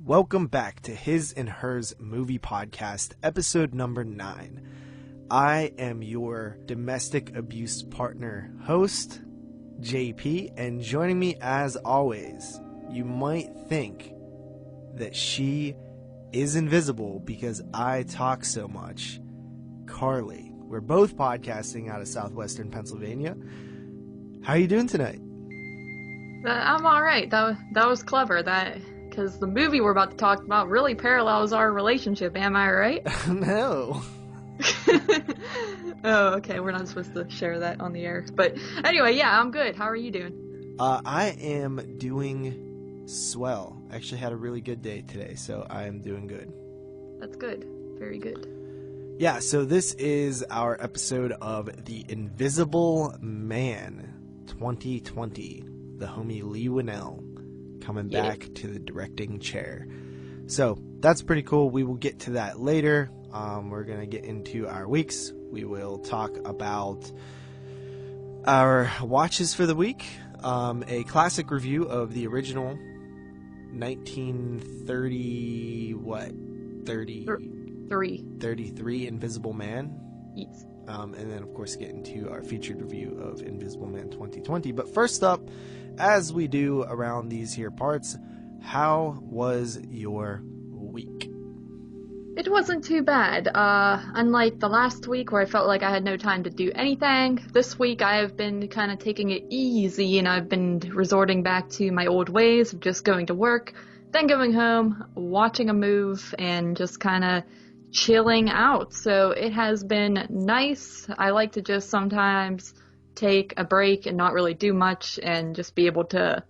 Welcome back to His and Hers Movie Podcast, episode number 9. I am your domestic abuse partner host, JP, and joining me as always, you might think that she is invisible because I talk so much, Carly. We're both podcasting out of southwestern Pennsylvania. How are you doing tonight? I'm all right. That was clever. Because the movie we're about to talk about really parallels our relationship. Am I right? No. Oh, okay. We're not supposed to share that on the air. But anyway, yeah, I'm good. How are you doing? I am doing swell. I actually had a really good day today, so I am doing good. That's good. Very good. Yeah, so this is our episode of The Invisible Man 2020. The homie Lee Winnell coming back to the directing chair. So that's pretty cool. We will get to that later. We're going to get into our weeks. We will talk about our watches for the week. A classic review of the original 1933 Invisible Man. Yes. And then, of course, get into our featured review of Invisible Man 2020. But first up, as we do around these here parts, how was your week? It wasn't too bad. Unlike the last week where I felt like I had no time to do anything, this week I have been kind of taking it easy, and I've been resorting back to my old ways of just going to work, then going home, watching a move, and just kind of chilling out. So it has been nice. I like to just sometimes take a break and not really do much and just be able to,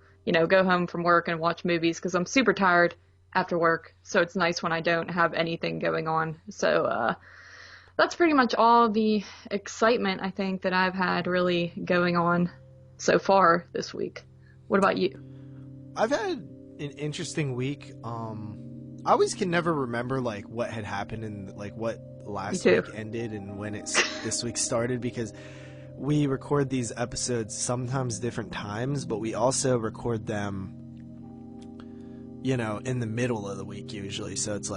go home from work and watch movies because I'm super tired after work. So it's nice when I don't have anything going on. So that's pretty much all the excitement I think that I've had really going on so far this week. What about you? I've had an interesting week. I always can never remember what had happened and what last week ended and when this week started, because we record these episodes sometimes different times, but we also record them in the middle of the week usually. So it's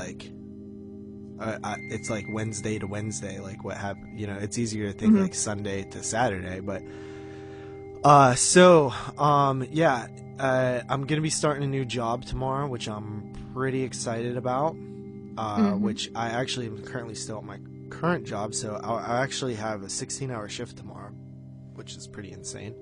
it's like Wednesday to Wednesday, what happened. It's easier to think like Sunday to Saturday, but I'm gonna be starting a new job tomorrow, which I'm pretty excited about. Which I actually am currently still at my current job, so I actually have a 16-hour shift tomorrow, which is pretty insane.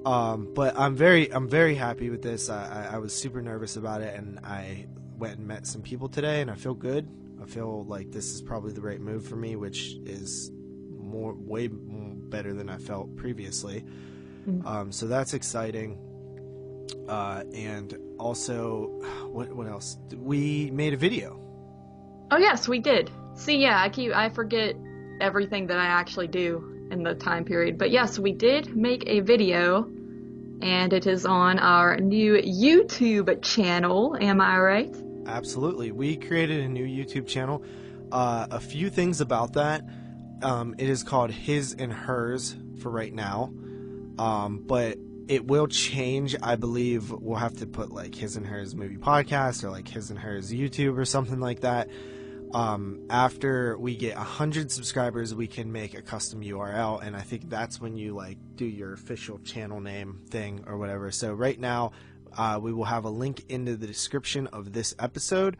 But I'm very happy with this. I was super nervous about it, and I went and met some people today, and I feel good. I feel like this is probably the right move for me, which is way more better than I felt previously. So that's exciting. And also, what else? We made a video. Oh yes, we did. See, yeah, I forget everything that I actually do in the time period. But yes, we did make a video, and it is on our new YouTube channel. Am I right? Absolutely. We created a new YouTube channel. A few things about that. It is called His and Hers for right now. But it will change. I believe we'll have to put His and Hers Movie Podcast or His and Hers YouTube or something like that. After we get 100 subscribers, we can make a custom URL, and I think that's when you do your official channel name thing or whatever. So right now, we will have a link into the description of this episode.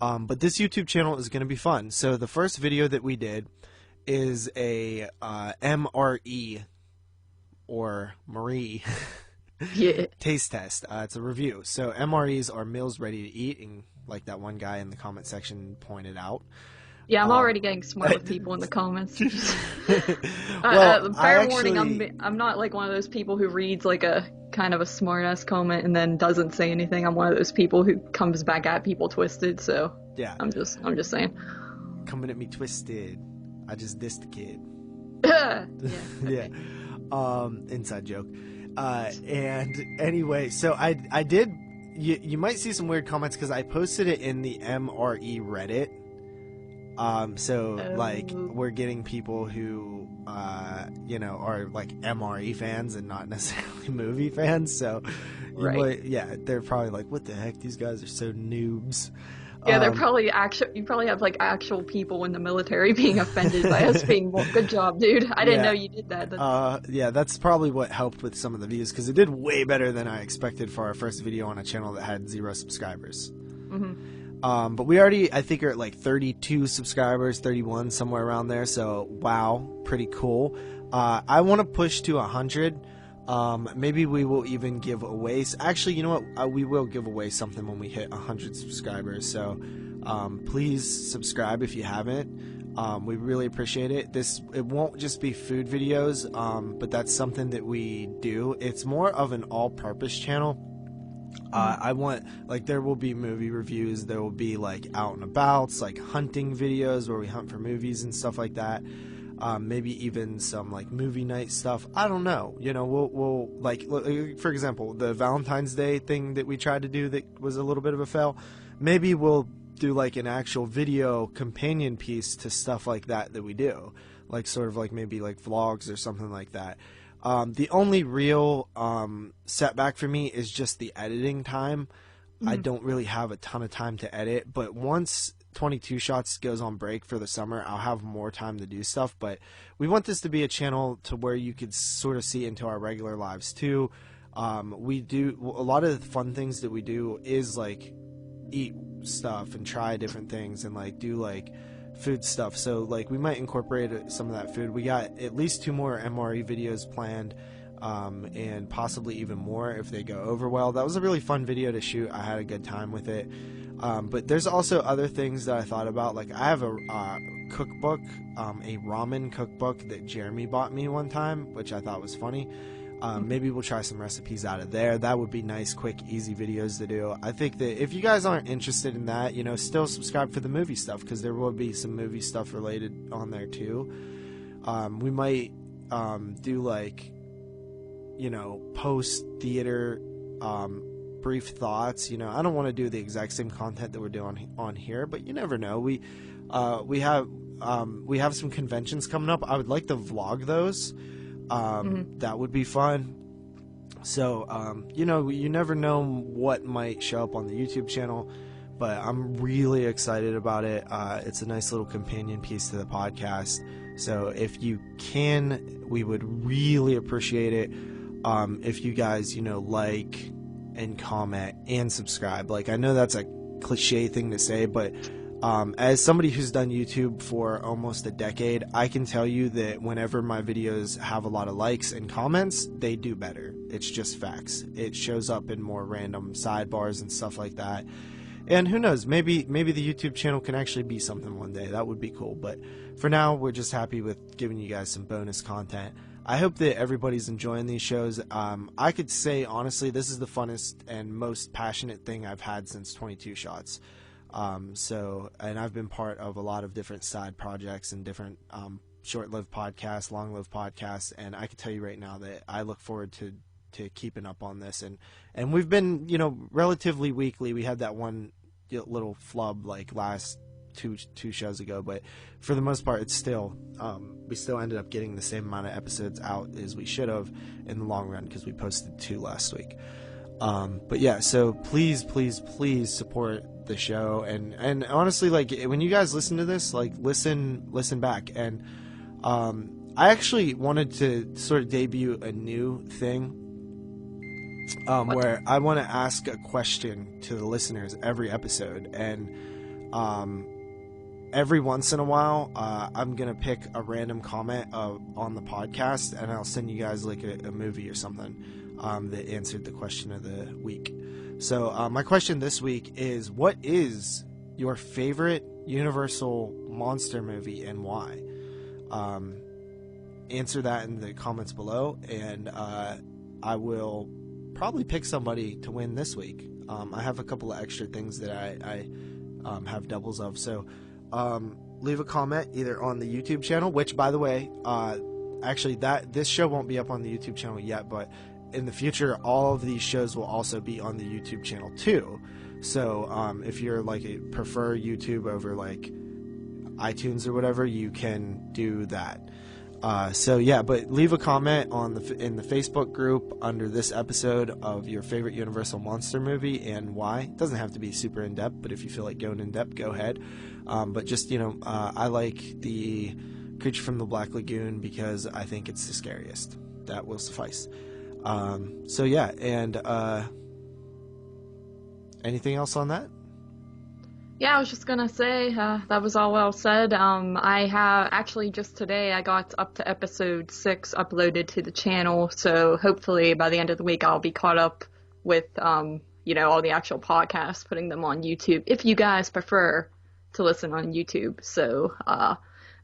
But this YouTube channel is going to be fun. So the first video that we did is a MRE or Marie taste test. It's a review. So MREs are meals ready to eat, and like that one guy in the comment section pointed out. Yeah, I'm already getting smart with people in the comments. Well, fair warning, I'm not one of those people who reads a kind of a smart ass comment and then doesn't say anything. I'm one of those people who comes back at people twisted. So yeah, I'm just saying. Coming at me twisted. I just dissed the kid. Yeah. Okay. Yeah. Inside joke. And anyway, so I did. You might see some weird comments because I posted it in the MRE Reddit. So like Oh. we're getting people who are like MRE fans and not necessarily movie fans. So Right. they're probably like, what the heck? These guys are so noobs. Yeah, they're Um, probably actual. You probably have like actual people in the military being offended by us being more. Good job, dude. I didn't know yeah. you did that. That's probably what helped with some of the views, because it did way better than I expected for our first video on a channel that had 0 subscribers. Mhm. But we already, I think, are at like 32 subscribers, 31, somewhere around there. So, wow, pretty cool. I want to push to 100. Maybe we will even give away. Actually, you know what? We will give away something when we hit 100 subscribers. So, please subscribe if you haven't. We really appreciate it. It won't just be food videos, but that's something that we do. It's more of an all-purpose channel. I want, like, there will be movie reviews, there will be like out and abouts, like hunting videos where we hunt for movies and stuff like that. Maybe even some like movie night stuff. I don't know. We'll like, for example, the Valentine's Day thing that we tried to do that was a little bit of a fail. Maybe we'll do like an actual video companion piece to stuff like that we do, like sort of like maybe like vlogs or something like that. The only real setback for me is just the editing time. I don't really have a ton of time to edit, but once 22 Shots goes on break for the summer, I'll have more time to do stuff. But we want this to be a channel to where you could sort of see into our regular lives too. We do a lot of the fun things that we do is like eat stuff and try different things and like do like food stuff. So like we might incorporate some of that food. We got at least 2 more MRE videos planned, and possibly even more if they go over well. That was a really fun video to shoot. I had a good time with it. But there's also other things that I thought about. Like I have a cookbook, a ramen cookbook that Jeremy bought me one time, which I thought was funny. Maybe we'll try some recipes out of there. That would be nice, quick, easy videos to do. I think that if you guys aren't interested in that, still subscribe for the movie stuff, because there will be some movie stuff related on there too. We might do like, post-theater brief thoughts. I don't want to do the exact same content that we're doing on here, but you never know. We have some conventions coming up. I would like to vlog those. That would be fun. So, you never know what might show up on the YouTube channel, but I'm really excited about it. It's a nice little companion piece to the podcast. So if you can, we would really appreciate it. If you guys, like and comment and subscribe. Like, I know that's a cliche thing to say, but as somebody who's done YouTube for almost a decade, I can tell you that whenever my videos have a lot of likes and comments, they do better. It's just facts. It shows up in more random sidebars and stuff like that. And who knows, maybe the YouTube channel can actually be something one day. That would be cool. But for now, we're just happy with giving you guys some bonus content. I hope that everybody's enjoying these shows. I could say, honestly, this is the funnest and most passionate thing I've had since 22 Shots. And I've been part of a lot of different side projects and different short-lived podcasts, long-lived podcasts, and I can tell you right now that I look forward to keeping up on this. And we've been, relatively weekly. We had that one little flub like last two shows ago, but for the most part, it's still we still ended up getting the same amount of episodes out as we should have in the long run, because we posted 2 last week. But yeah, so please support the show, and honestly, like, when you guys listen to this, like, listen back. And I actually wanted to sort of debut a new thing, where I want to ask a question to the listeners every episode, and every once in a while, I'm gonna pick a random comment on the podcast, and I'll send you guys like a movie or something that answered the question of the week. So my question this week is, what is your favorite Universal monster movie and why? Answer that in the comments below, and I will probably pick somebody to win this week. I have a couple of extra things that I have doubles of, so leave a comment either on the YouTube channel, which, by the way, actually this show won't be up on the YouTube channel yet, but in the future, all of these shows will also be on the YouTube channel too. So if you're like prefer YouTube over like iTunes or whatever, you can do that. So yeah, but leave a comment in the Facebook group under this episode of your favorite Universal monster movie and why. It doesn't have to be super in depth, but if you feel like going in depth, go ahead. But just I like the Creature from the Black Lagoon because I think it's the scariest. That will suffice. So yeah, and anything else on that? Yeah, I was just gonna say, that was all well said. I have actually just today I got up to episode 6 uploaded to the channel, so hopefully by the end of the week I'll be caught up with, all the actual podcasts, putting them on YouTube, if you guys prefer to listen on YouTube. So,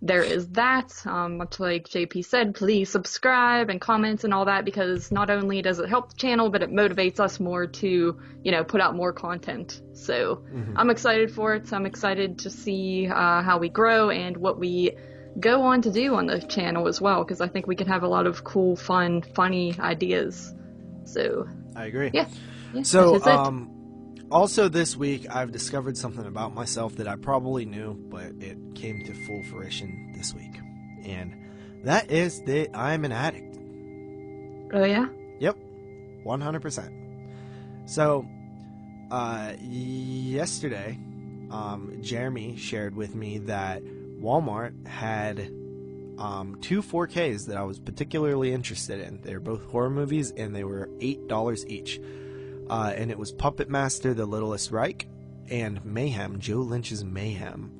there is that. Much like JP said, please subscribe and comment and all that, because not only does it help the channel, but it motivates us more to, put out more content. So I'm excited for it. I'm excited to see how we grow and what we go on to do on the channel as well, because I think we can have a lot of cool, fun, funny ideas. So I agree. Yeah. So also this week, I've discovered something about myself that I probably knew, but it came to full fruition this week. And that is that I'm an addict. Oh, yeah? Yep. 100%. So, yesterday, Jeremy shared with me that Walmart had 2 4Ks that I was particularly interested in. They're both horror movies, and they were $8 each. And it was Puppet Master, The Littlest Reich, and Mayhem, Joe Lynch's Mayhem.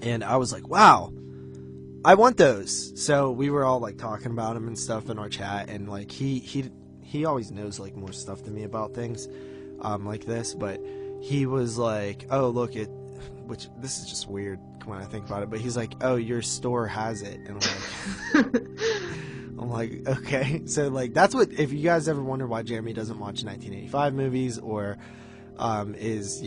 And I was like, wow, I want those. So we were all like talking about them and stuff in our chat, and like he always knows like more stuff than me about things like this, but he was like, oh, look, which this is just weird when I think about it, but he's like, oh, your store has it. And I'm like, okay. So like that's what, if you guys ever wonder why Jeremy doesn't watch 1985 movies or is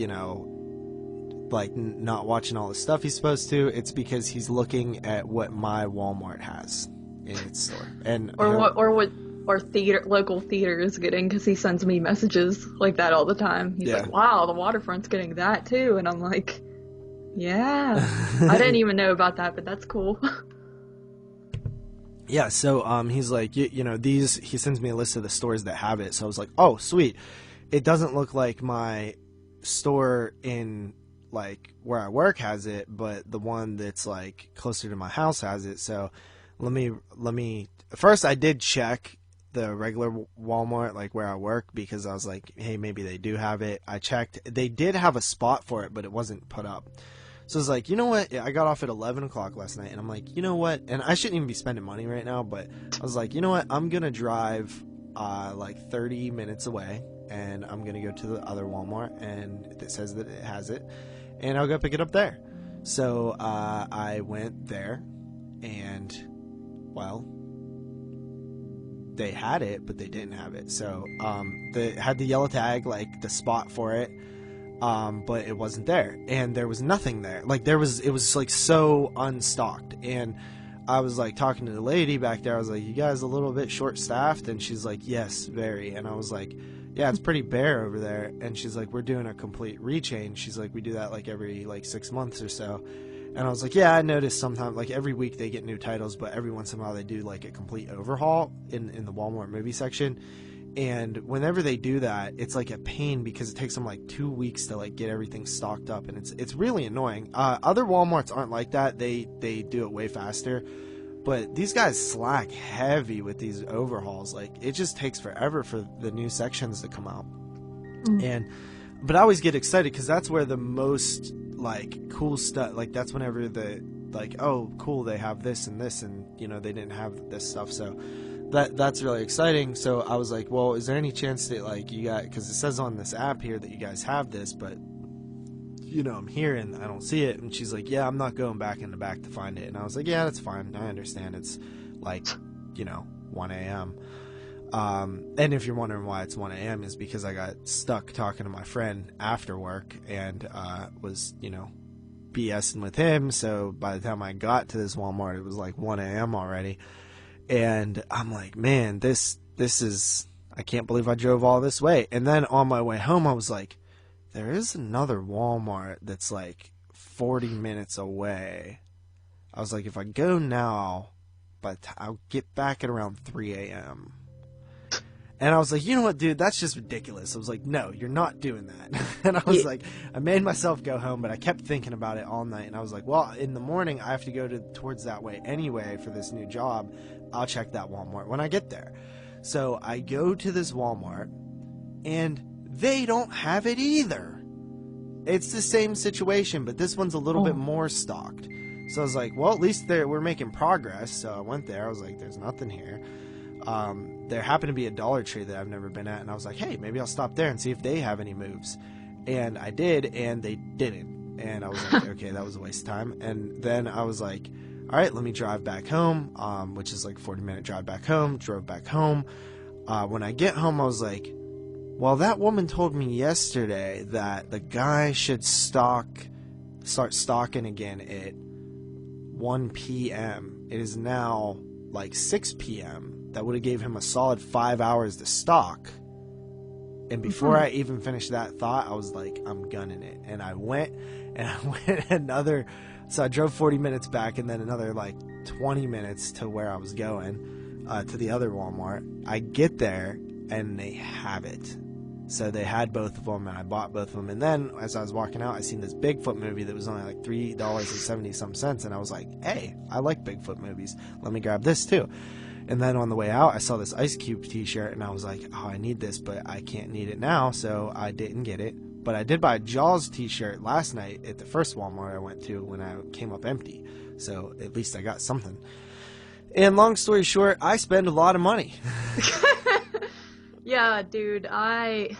like not watching all the stuff he's supposed to, it's because he's looking at what my Walmart has in its store, and what local theater is getting, because he sends me messages like that all the time. He's like, wow, the Waterfront's getting that too, and I'm like, yeah. I didn't even know about that, but that's cool. Yeah, so he's like, these, he sends me a list of the stores that have it. So I was like, oh, sweet. It doesn't look like my store in like where I work has it, but the one that's like closer to my house has it. So let me first, I did check the regular Walmart like where I work, because I was like, hey, maybe they do have it. I checked. They did have a spot for it, but it wasn't put up. So I was like, you know what? I got off at 11 o'clock last night, and I'm like, you know what? And I shouldn't even be spending money right now, but I was like, you know what? I'm going to drive like 30 minutes away, and I'm going to go to the other Walmart, and it says that it has it, and I'll go pick it up there. So I went there, and, well, they had it, but they didn't have it. So they had the yellow tag, like the spot for it. But it wasn't there, and there was nothing there. Like it was like so unstocked, and I was like talking to the lady back there. I was like, you guys a little bit short staffed? And she's like, yes, very. And I was like, yeah, it's pretty bare over there. And she's like, we're doing a complete rechange. She's like, we do that like every like 6 months or so. And I was like, yeah, I noticed sometimes, like every week they get new titles, but every once in a while they do like a complete overhaul in the Walmart movie section. And whenever they do that, it's like a pain, because it takes them like 2 weeks to like get everything stocked up, and it's really annoying. Other Walmarts aren't like that; they do it way faster. But these guys slack heavy with these overhauls. Like it just takes forever for the new sections to come out. But I always get excited, because that's where the most like cool stuff. Like that's whenever the like, oh cool, they have this and this, and they didn't have this stuff, so. That's really exciting. So I was like, well, is there any chance that like you got, because it says on this app here that you guys have this, but I'm here and I don't see it. And she's like, yeah, I'm not going back in the back to find it. And I was like, yeah, that's fine, I understand. It's like 1 a.m. And if you're wondering why it's 1 a.m. is because I got stuck talking to my friend after work, and was BSing with him. So by the time I got to this Walmart, it was like 1 a.m. already. And I'm like, man, this is, I can't believe I drove all this way. And then on my way home, I was like, there is another Walmart that's like 40 minutes away. I was like, if I go now, but I'll get back at around 3 a.m. And I was like, you know what, dude, that's just ridiculous. I was like, no, you're not doing that. And I was like, I made myself go home, but I kept thinking about it all night. And I was like, well, in the morning, I have to go towards that way anyway for this new job. I'll check that Walmart when I get there. So I go to this Walmart, and they don't have it either. It's the same situation, but this one's a little bit more stocked. So I was like, well, at least we're making progress. So I went there. I was like, there's nothing here. There happened to be a Dollar Tree that I've never been at, and I was like, hey, maybe I'll stop there and see if they have any moves. And I did, and they didn't. And I was like, okay, that was a waste of time. And then I was like, all right, let me drive back home, which is like a 40-minute drive back home. Drove back home. When I get home, I was like, well, that woman told me yesterday that the guy should start stocking again at 1 p.m. It is now like 6 p.m. That would have gave him a solid 5 hours to stock. And before I even finished that thought, I was like, I'm gunning it. And I went another, so I drove 40 minutes back and then another like 20 minutes to where I was going, to the other Walmart. I get there and they have it. So they had both of them, and I bought both of them. And then as I was walking out, I seen this Bigfoot movie that was only like $3.70 and I was like, hey, I like Bigfoot movies. Let me grab this too. And then on the way out, I saw this Ice Cube t-shirt, and I was like, oh, I need this, but I can't need it now, so I didn't get it. But I did buy a Jaws t-shirt last night at the first Walmart I went to when I came up empty. So at least I got something. And long story short, I spend a lot of money. Yeah, dude, I'm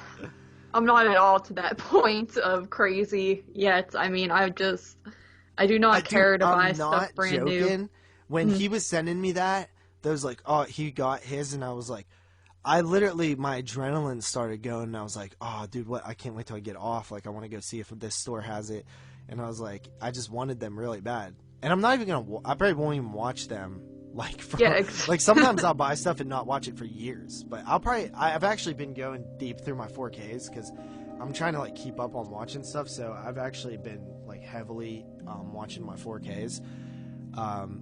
not at all to that point of crazy yet. I mean, I do not care to buy stuff brand new. When he was sending me that, there was like, oh, he got his, and I was like, my adrenaline started going, and I was like, oh, dude, what? I can't wait till I get off. Like, I want to go see if this store has it. And I was like, I just wanted them really bad. And I'm not even I probably won't even watch them. Like, like sometimes I'll buy stuff and not watch it for years. But I've actually been going deep through my 4Ks because I'm trying to like keep up on watching stuff. So I've actually been like heavily watching my 4Ks.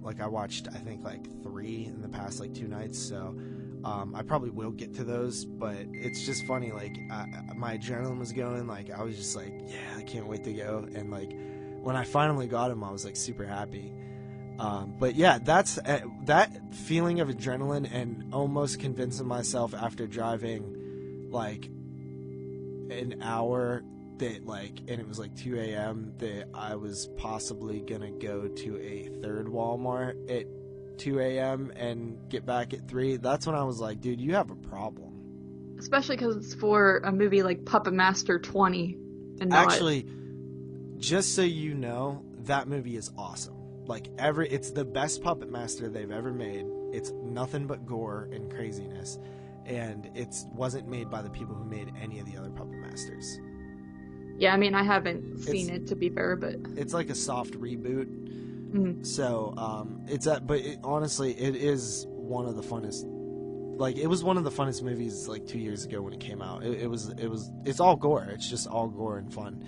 Like I watched, I think like 3 in the past like 2 nights. So I probably will get to those, but it's just funny. Like my adrenaline was going. Like I was just like, yeah, I can't wait to go. And like when I finally got him, I was like super happy. But yeah, that's that feeling of adrenaline and almost convincing myself after driving like an hour that like, and it was like 2 a.m. that I was possibly gonna go to a third Walmart at 2 a.m. and get back at 3. That's when I was like, dude, you have a problem. Especially because it's for a movie like Puppet Master 20. And actually, just so you know, that movie is awesome. Like it's the best Puppet Master they've ever made. It's nothing but gore and craziness, and it wasn't made by the people who made any of the other Puppet Masters. Yeah, I mean, I haven't seen it, to be fair, but it's like a soft reboot. Mm-hmm. So but honestly, it is one of the funnest. Like it was one of the funnest movies like 2 years ago when it came out. It's all gore. It's just all gore and fun.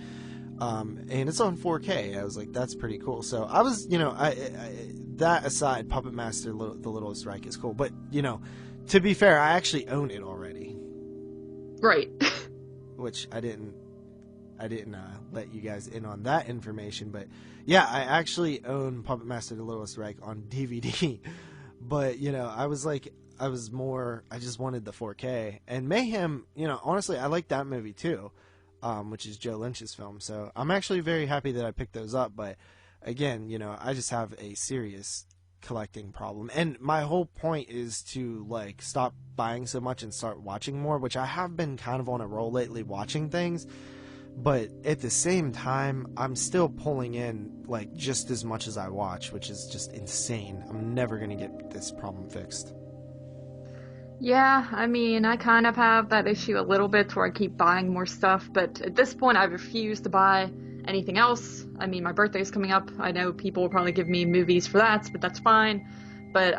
And it's on 4K. I was like, that's pretty cool. So I was, that aside, Puppet Master, The Littlest Reich is cool. But, to be fair, I actually own it already. Right. Which I didn't let you guys in on that information. But yeah, I actually own Puppet Master, The Littlest Reich on DVD. But, I just wanted the 4K. And Mayhem, honestly, I like that movie too. Which is Joe Lynch's film. So I'm actually very happy that I picked those up. But again, I just have a serious collecting problem. And my whole point is to like stop buying so much and start watching more, which I have been kind of on a roll lately watching things. But at the same time, I'm still pulling in like just as much as I watch, which is just insane. I'm never going to get this problem fixed. Yeah, I mean, I kind of have that issue a little bit where I keep buying more stuff, but at this point I refuse to buy anything else. I mean, my birthday's coming up. I know people will probably give me movies for that, but that's fine. But,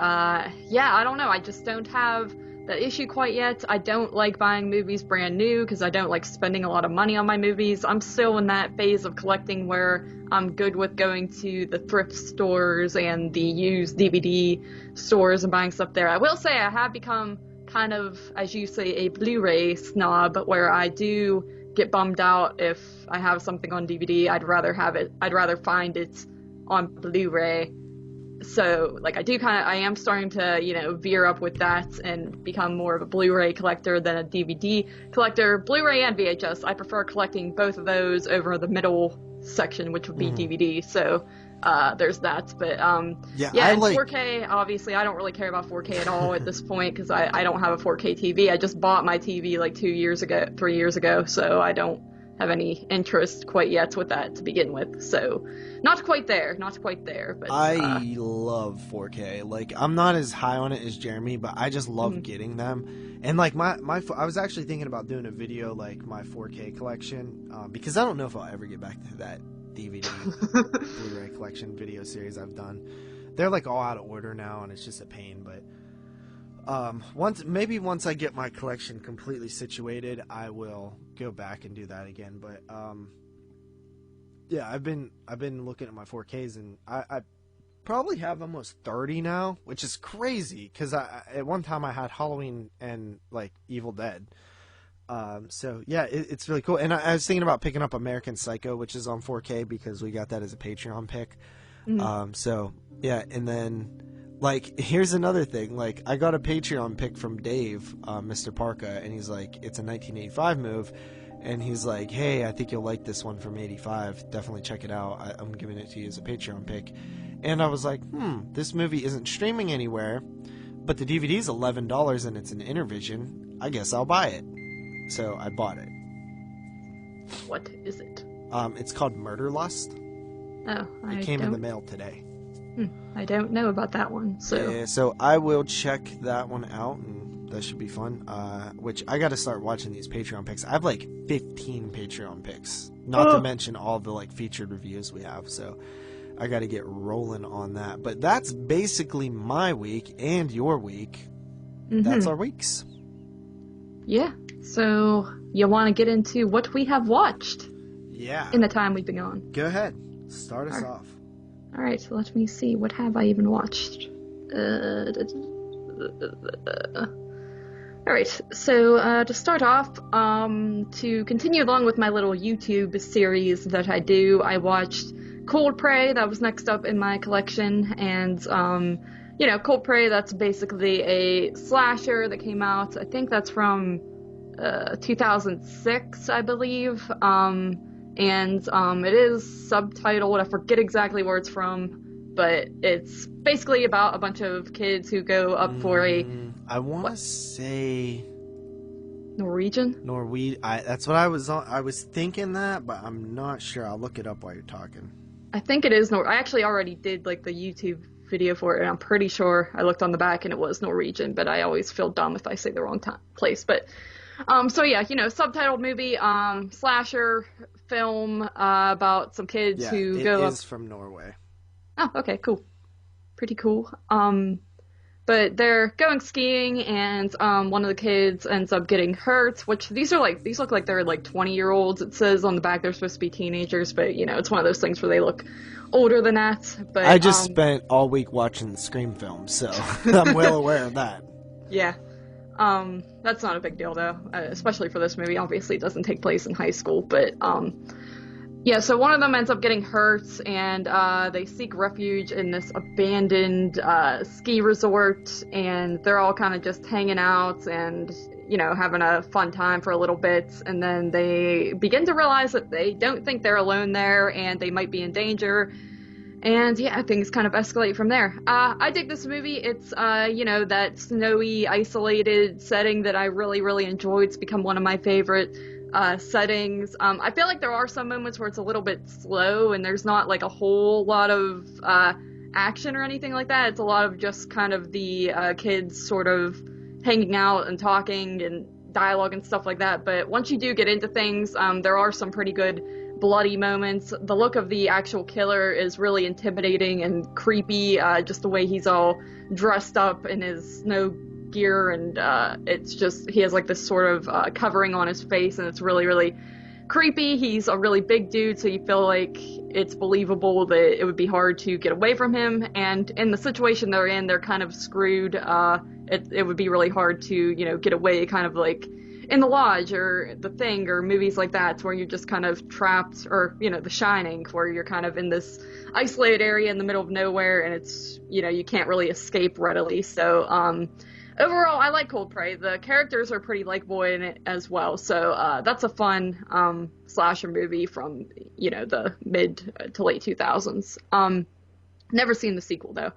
yeah, I don't know. I just don't have that issue quite yet. I don't like buying movies brand new because I don't like spending a lot of money on my movies. I'm still in that phase of collecting where I'm good with going to the thrift stores and the used DVD stores and buying stuff there. I will say I have become kind of, as you say, a Blu-ray snob, where I do get bummed out if I have something on DVD. I'd rather find it on Blu-ray. So, like, I am starting to, veer up with that and become more of a Blu-ray collector than a DVD collector. Blu-ray and VHS, I prefer collecting both of those over the middle section, which would be DVD. So, there's that. But, yeah, 4K, obviously, I don't really care about 4K at all at this point because I don't have a 4K TV. I just bought my TV like 3 years ago, so I don't have any interest quite yet with that to begin with. So, not quite there, but I love 4K. Like, I'm not as high on it as Jeremy, but I just love getting them. And like I was actually thinking about doing a video like my 4K collection, because I don't know if I'll ever get back to that DVD Blu-ray collection video series I've done. They're like all out of order now, and it's just a pain. But once I get my collection completely situated, I will go back and do that again. But yeah, I've been looking at my 4Ks, and I probably have almost 30 now, which is crazy because at one time I had Halloween and like Evil Dead. So yeah, it's really cool. And I was thinking about picking up American Psycho, which is on 4K because we got that as a Patreon pick. So yeah, and then like here's another thing. Like I got a Patreon pick from Dave, Mr. Parka, and he's like, it's a 1985 move. And he's like, hey, I think you'll like this one from 85. Definitely check it out. I'm giving it to you as a Patreon pick. And I was like, this movie isn't streaming anywhere, but the DVD's $11 and it's an Intervision. I guess I'll buy it. So I bought it. What is it? It's called Murder Lust. Oh, It came in the mail today. I don't know about that one. So yeah, so I will check that one out, and that should be fun. Which I got to start watching these Patreon picks. I have like 15 Patreon picks, not to mention all the like featured reviews we have. So I got to get rolling on that. But that's basically my week and your week. That's our weeks. Yeah. So you want to get into what we have watched? Yeah. In the time we've been gone. Go ahead. Start us off. All right. So let me see. What have I even watched? Alright, so to start off, to continue along with my little YouTube series that I do, I watched Cold Prey. That was next up in my collection, and Cold Prey, that's basically a slasher that came out, I think that's from 2006, I believe, and it is subtitled, I forget exactly where it's from, but it's basically about a bunch of kids who go up for a... I want to say... Norwegian? That's what I was on. I was thinking that, but I'm not sure. I'll look it up while you're talking. I think it is I actually already did like the YouTube video for it, and I'm pretty sure I looked on the back and it was Norwegian, but I always feel dumb if I say the wrong place. But so yeah, subtitled movie, slasher film about some kids who go up. It is from Norway. Oh, okay, cool. Pretty cool. But they're going skiing, and one of the kids ends up getting hurt, which these look like they're like 20-year-olds. It says on the back they're supposed to be teenagers, but it's one of those things where they look older than that. But I just spent all week watching Scream films, so I'm well aware of that. Yeah. That's not a big deal though, especially for this movie. Obviously it doesn't take place in high school, but yeah, so one of them ends up getting hurt, and they seek refuge in this abandoned ski resort, and they're all kind of just hanging out and, having a fun time for a little bit, and then they begin to realize that they don't think they're alone there, and they might be in danger, and yeah, things kind of escalate from there. I dig this movie. It's, that snowy, isolated setting that I really, really enjoyed. It's become one of my favorite settings. I feel like there are some moments where it's a little bit slow and there's not like a whole lot of action or anything like that. It's a lot of just kind of the kids sort of hanging out and talking and dialogue and stuff like that. But once you do get into things, there are some pretty good bloody moments. The look of the actual killer is really intimidating and creepy, just the way he's all dressed up in his snow gear, and it's just, he has like this sort of covering on his face, and it's really, really creepy. He's a really big dude, so you feel like it's believable that it would be hard to get away from him, and in the situation they're in, they're kind of screwed. It would be really hard to, you know, get away, kind of like in The Lodge or The Thing or movies like that, where you're just kind of trapped, or, you know, The Shining, where you're kind of in this isolated area in the middle of nowhere, and it's, you know, you can't really escape readily. So overall, I like Cold Prey. The characters are pretty likable in it as well, so that's a fun slasher movie from, you know, the mid to late 2000s. Never seen the sequel though.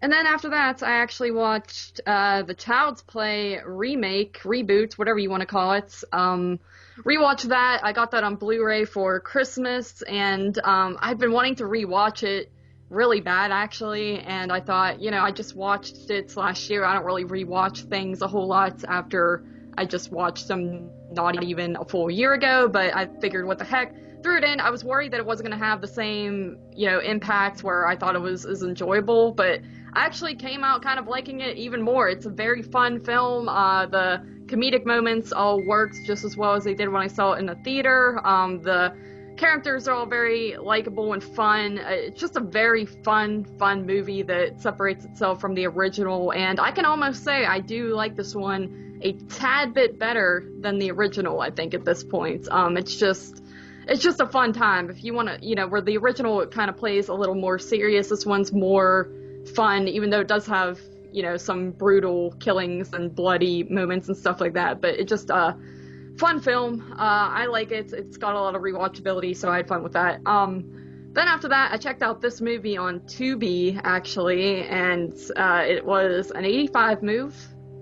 And then after that, I actually watched the Child's Play remake, reboot, whatever you want to call it. Rewatched that. I got that on Blu-ray for Christmas, and I've been wanting to rewatch it really bad, actually, and I thought, you know, I just watched it last year. I don't really rewatch things a whole lot after I just watched them not even a full year ago, but I figured, what the heck, threw it in. I was worried that it wasn't going to have the same, you know, impact where I thought it was as enjoyable, but I actually came out kind of liking it even more. It's a very fun film. The comedic moments all worked just as well as they did when I saw it in the theater. The characters are all very likable and fun. It's just a very fun movie that separates itself from the original, and I can almost say I do like this one a tad bit better than the original, I think, at this point. It's just a fun time. If you want to, you know, where the original, it kind of plays a little more serious, this one's more fun, even though it does have, you know, some brutal killings and bloody moments and stuff like that, but it just fun film. I like it. It's got a lot of rewatchability, so I had fun with that. Then after that, I checked out this movie on Tubi, actually, and it was an 85 move,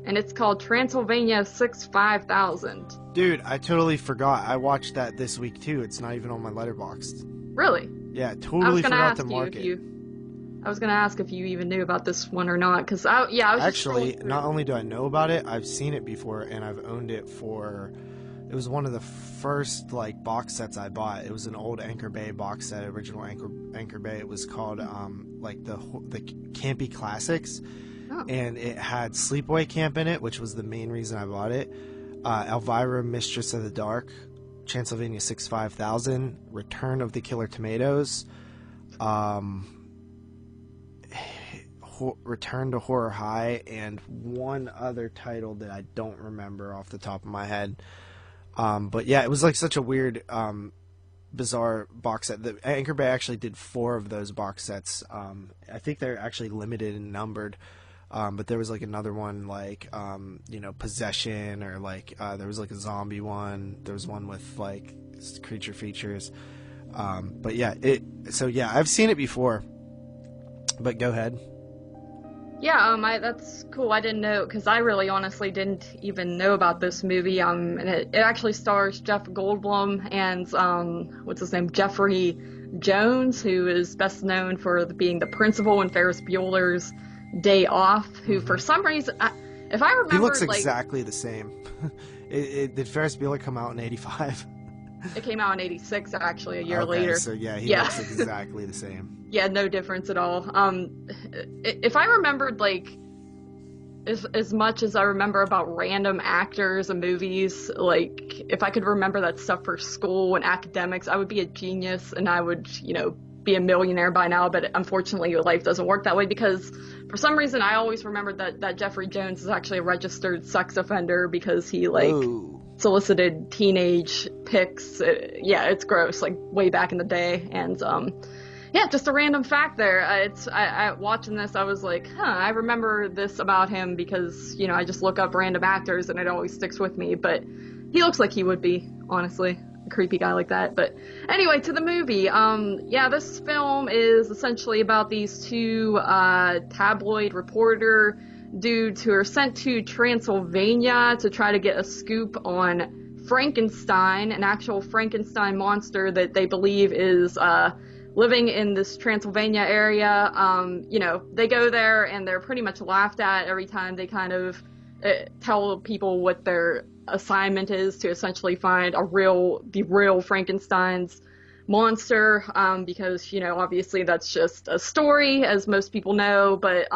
and it's called Transylvania 5000. Dude, I totally forgot. I watched that this week too. It's not even on my Letterboxd. Really? Yeah, totally forgot to mark it. I was gonna ask if you even knew about this one or not, because I was actually, not only do I know about it, I've seen it before, and I've owned it for. It was one of the first like box sets I bought. It was an old Anchor Bay box set, original Anchor Bay. It was called like the Campy Classics, and it had Sleepaway Camp in it, which was the main reason I bought it. Elvira, Mistress of the Dark, Transylvania 5000, Return of the Killer Tomatoes, Return to Horror High, and one other title that I don't remember off the top of my head. But yeah, it was like such a weird, bizarre box set. The Anchor Bay actually did 4 of those box sets. I think they're actually limited and numbered. But there was like another one, like, you know, Possession, or like, there was like a zombie one. There was one with like creature features. But yeah, so yeah, I've seen it before, but go ahead. Yeah, that's cool. I didn't know, because I really honestly didn't even know about this movie. And it actually stars Jeff Goldblum and, what's his name, Jeffrey Jones, who is best known for being the principal in Ferris Bueller's Day Off, who for some reason, if I remember, he looks exactly the same. Did Ferris Bueller come out in 85? It came out in 86, actually, a year later. So yeah, he looks exactly the same. Yeah, no difference at all. If I remembered, like, as much as I remember about random actors and movies, like, if I could remember that stuff for school and academics, I would be a genius, and I would, you know, be a millionaire by now, but unfortunately your life doesn't work that way, because for some reason I always remembered that Jeffrey Jones is actually a registered sex offender, because he, like, solicited teenage pics. Yeah, it's gross, like, way back in the day, and, yeah, just a random fact there. I watching this, I was like, I remember this about him, because, you know, I just look up random actors and it always sticks with me, but he looks like he would be, honestly, a creepy guy like that. But anyway, to the movie. Yeah, this film is essentially about these 2 tabloid reporter dudes who are sent to Transylvania to try to get a scoop on Frankenstein, an actual Frankenstein monster that they believe is living in this Transylvania area. You know, they go there and they're pretty much laughed at every time they kind of tell people what their assignment is, to essentially find the real Frankenstein's monster, because, obviously that's just a story, as most people know, but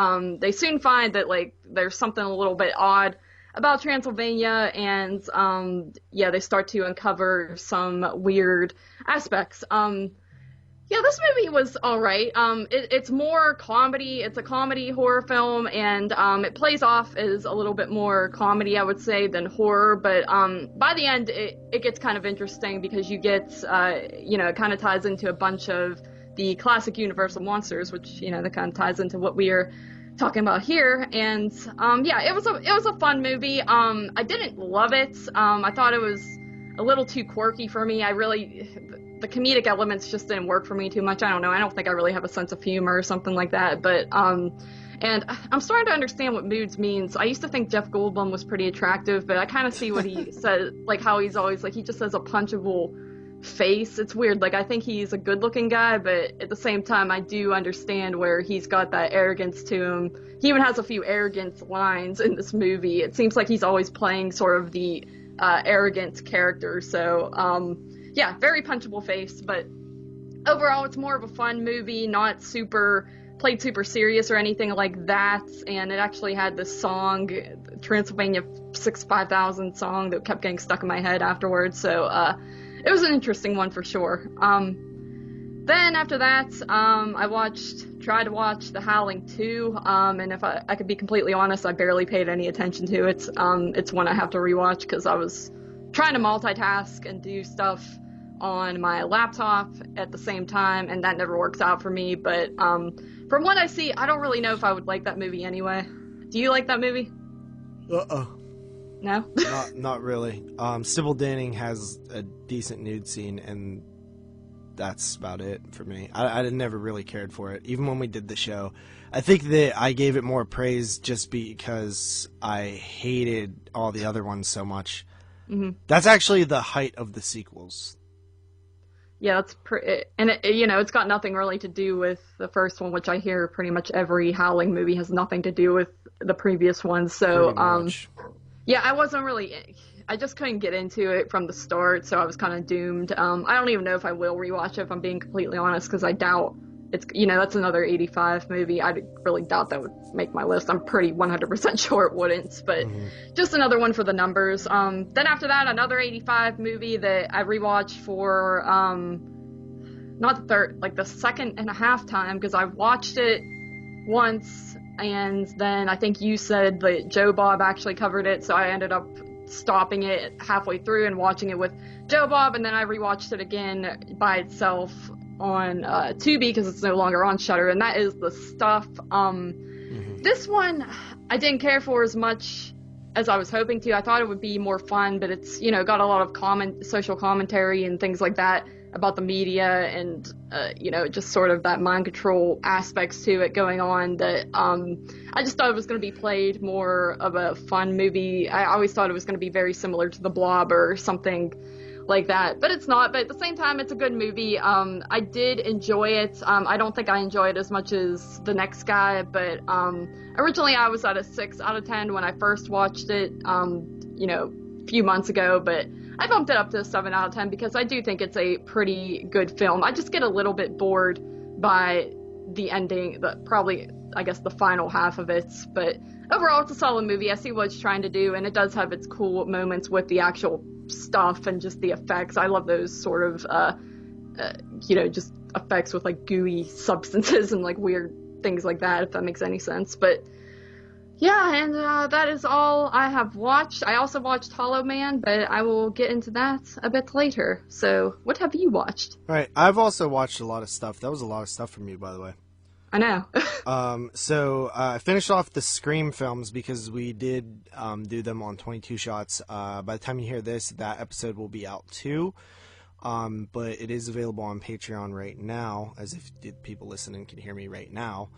they soon find that, like, there's something a little bit odd about Transylvania, and yeah, they start to uncover some weird aspects. Yeah, this movie was all right. It's more comedy. It's a comedy horror film, and it plays off as a little bit more comedy, I would say, than horror. But by the end, it gets kind of interesting because you get, it kind of ties into a bunch of the classic Universal monsters, which, that kind of ties into what we are talking about here. And yeah, it was a fun movie. I didn't love it. I thought it was a little too quirky for me. The comedic elements just didn't work for me too much. I don't know. I don't think I really have a sense of humor or something like that. But and I'm starting to understand what moods means. I used to think Jeff Goldblum was pretty attractive, but I kind of see what he says, like how he's always like, he just has a punchable face. It's weird. Like, I think he's a good looking guy, but at the same time, I do understand where he's got that arrogance to him. He even has a few arrogant lines in this movie. It seems like he's always playing sort of the arrogant character. So yeah, very punchable face, but overall it's more of a fun movie, not played super serious or anything like that. And it actually had this song, Transylvania 5000 song, that kept getting stuck in my head afterwards. So it was an interesting one for sure. Then after that, I tried to watch The Howling 2, and if I could be completely honest, I barely paid any attention to it. It's one I have to rewatch because I was trying to multitask and do stuff on my laptop at the same time, and that never works out for me. But from what I see, I don't really know if I would like that movie anyway. Do you like that movie? No? Not really. Sybil Danning has a decent nude scene, and that's about it for me. I never really cared for it, even when we did the show. I think that I gave it more praise just because I hated all the other ones so much. Mm-hmm. That's actually the height of the sequels. Yeah, it's got nothing really to do with the first one, which I hear pretty much every Howling movie has nothing to do with the previous ones. So, yeah, I just couldn't get into it from the start, so I was kind of doomed. I don't even know if I will rewatch it, if I'm being completely honest, because I doubt it's, that's another 85 movie. I really doubt that would make my list. I'm pretty 100% sure it wouldn't, but just another one for the numbers. Then after that, another 85 movie that I rewatched for, not the third, like the second and a half time, because I watched it once, and then I think you said that Joe Bob actually covered it, so I ended up stopping it halfway through and watching it with Joe Bob, and then I rewatched it again by itself on Tubi because it's no longer on Shudder, and that is The Stuff. This one I didn't care for as much as I was hoping to. I thought it would be more fun, but it's got a lot of social commentary and things like that about the media and just sort of that mind control aspects to it going on that I just thought it was going to be played more of a fun movie. I always thought it was going to be very similar to The Blob or something like that, but it's not. But at the same time, it's a good movie. I did enjoy it. I don't think I enjoy it as much as The Next Guy, but originally I was at a 6 out of 10 when I first watched it a few months ago, but I bumped it up to a 7 out of 10 because I do think it's a pretty good film. I just get a little bit bored by the ending, I guess the final half of it, but overall it's a solid movie. I see what it's trying to do, and it does have its cool moments with the actual stuff and just the effects. I love those sort of just effects with like gooey substances and like weird things like that, if that makes any sense. But yeah, and that is all I have watched. I also watched Hollow Man, but I will get into that a bit later. So what have you watched? All right, I've also watched a lot of stuff. That was a lot of stuff from you, by the way. I know. So I finished off the Scream films because we did do them on 22 shots. By the time you hear this, that episode will be out too. But it is available on Patreon right now, as if people listening can hear me right now,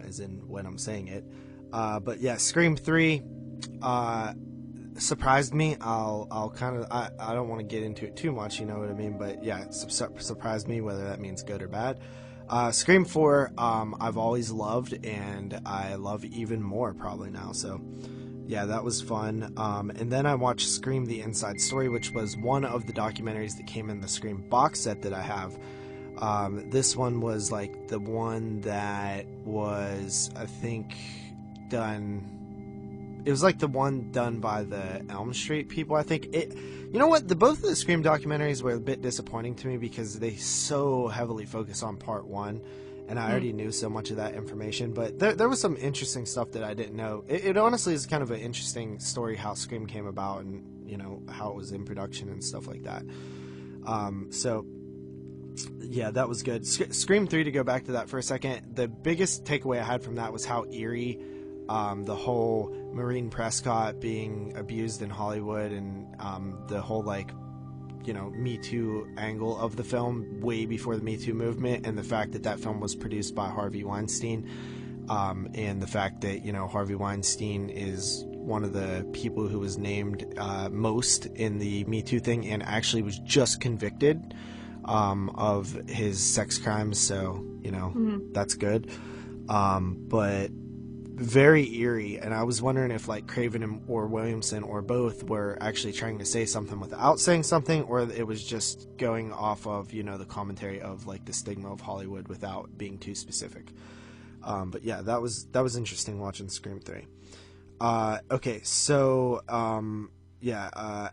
as in when I'm saying it. But yeah, Scream 3 surprised me. I'll kind of, I don't want to get into it too much, you know what I mean? But yeah, it surprised me, whether that means good or bad. Scream 4, I've always loved, and I love even more probably now. So Yeah, that was fun. And then I watched Scream: The Inside Story, which was one of the documentaries that came in the Scream box set that I have. This one was like the one that was, I think, done. It was like the one done by the Elm Street people, I think. You know what? Both of the Scream documentaries were a bit disappointing to me because they so heavily focus on part one, and I already knew so much of that information. But there was some interesting stuff that I didn't know. It honestly is kind of an interesting story how Scream came about, and you know how it was in production and stuff like that. So yeah, that was good. Scream 3, to go back to that for a second, the biggest takeaway I had from that was how eerie the whole Maureen Prescott being abused in Hollywood, and the whole, like, you know, Me Too angle of the film way before the Me Too movement, and the fact that that film was produced by Harvey Weinstein, and the fact that, you know, Harvey Weinstein is one of the people who was named most in the Me Too thing, and actually was just convicted of his sex crimes, so, you know, that's good. But very eerie, and I was wondering if, like, Craven or Williamson or both were actually trying to say something without saying something, or it was just going off of, you know, the commentary of, like, the stigma of Hollywood without being too specific. But yeah, that was interesting watching Scream 3. Okay, so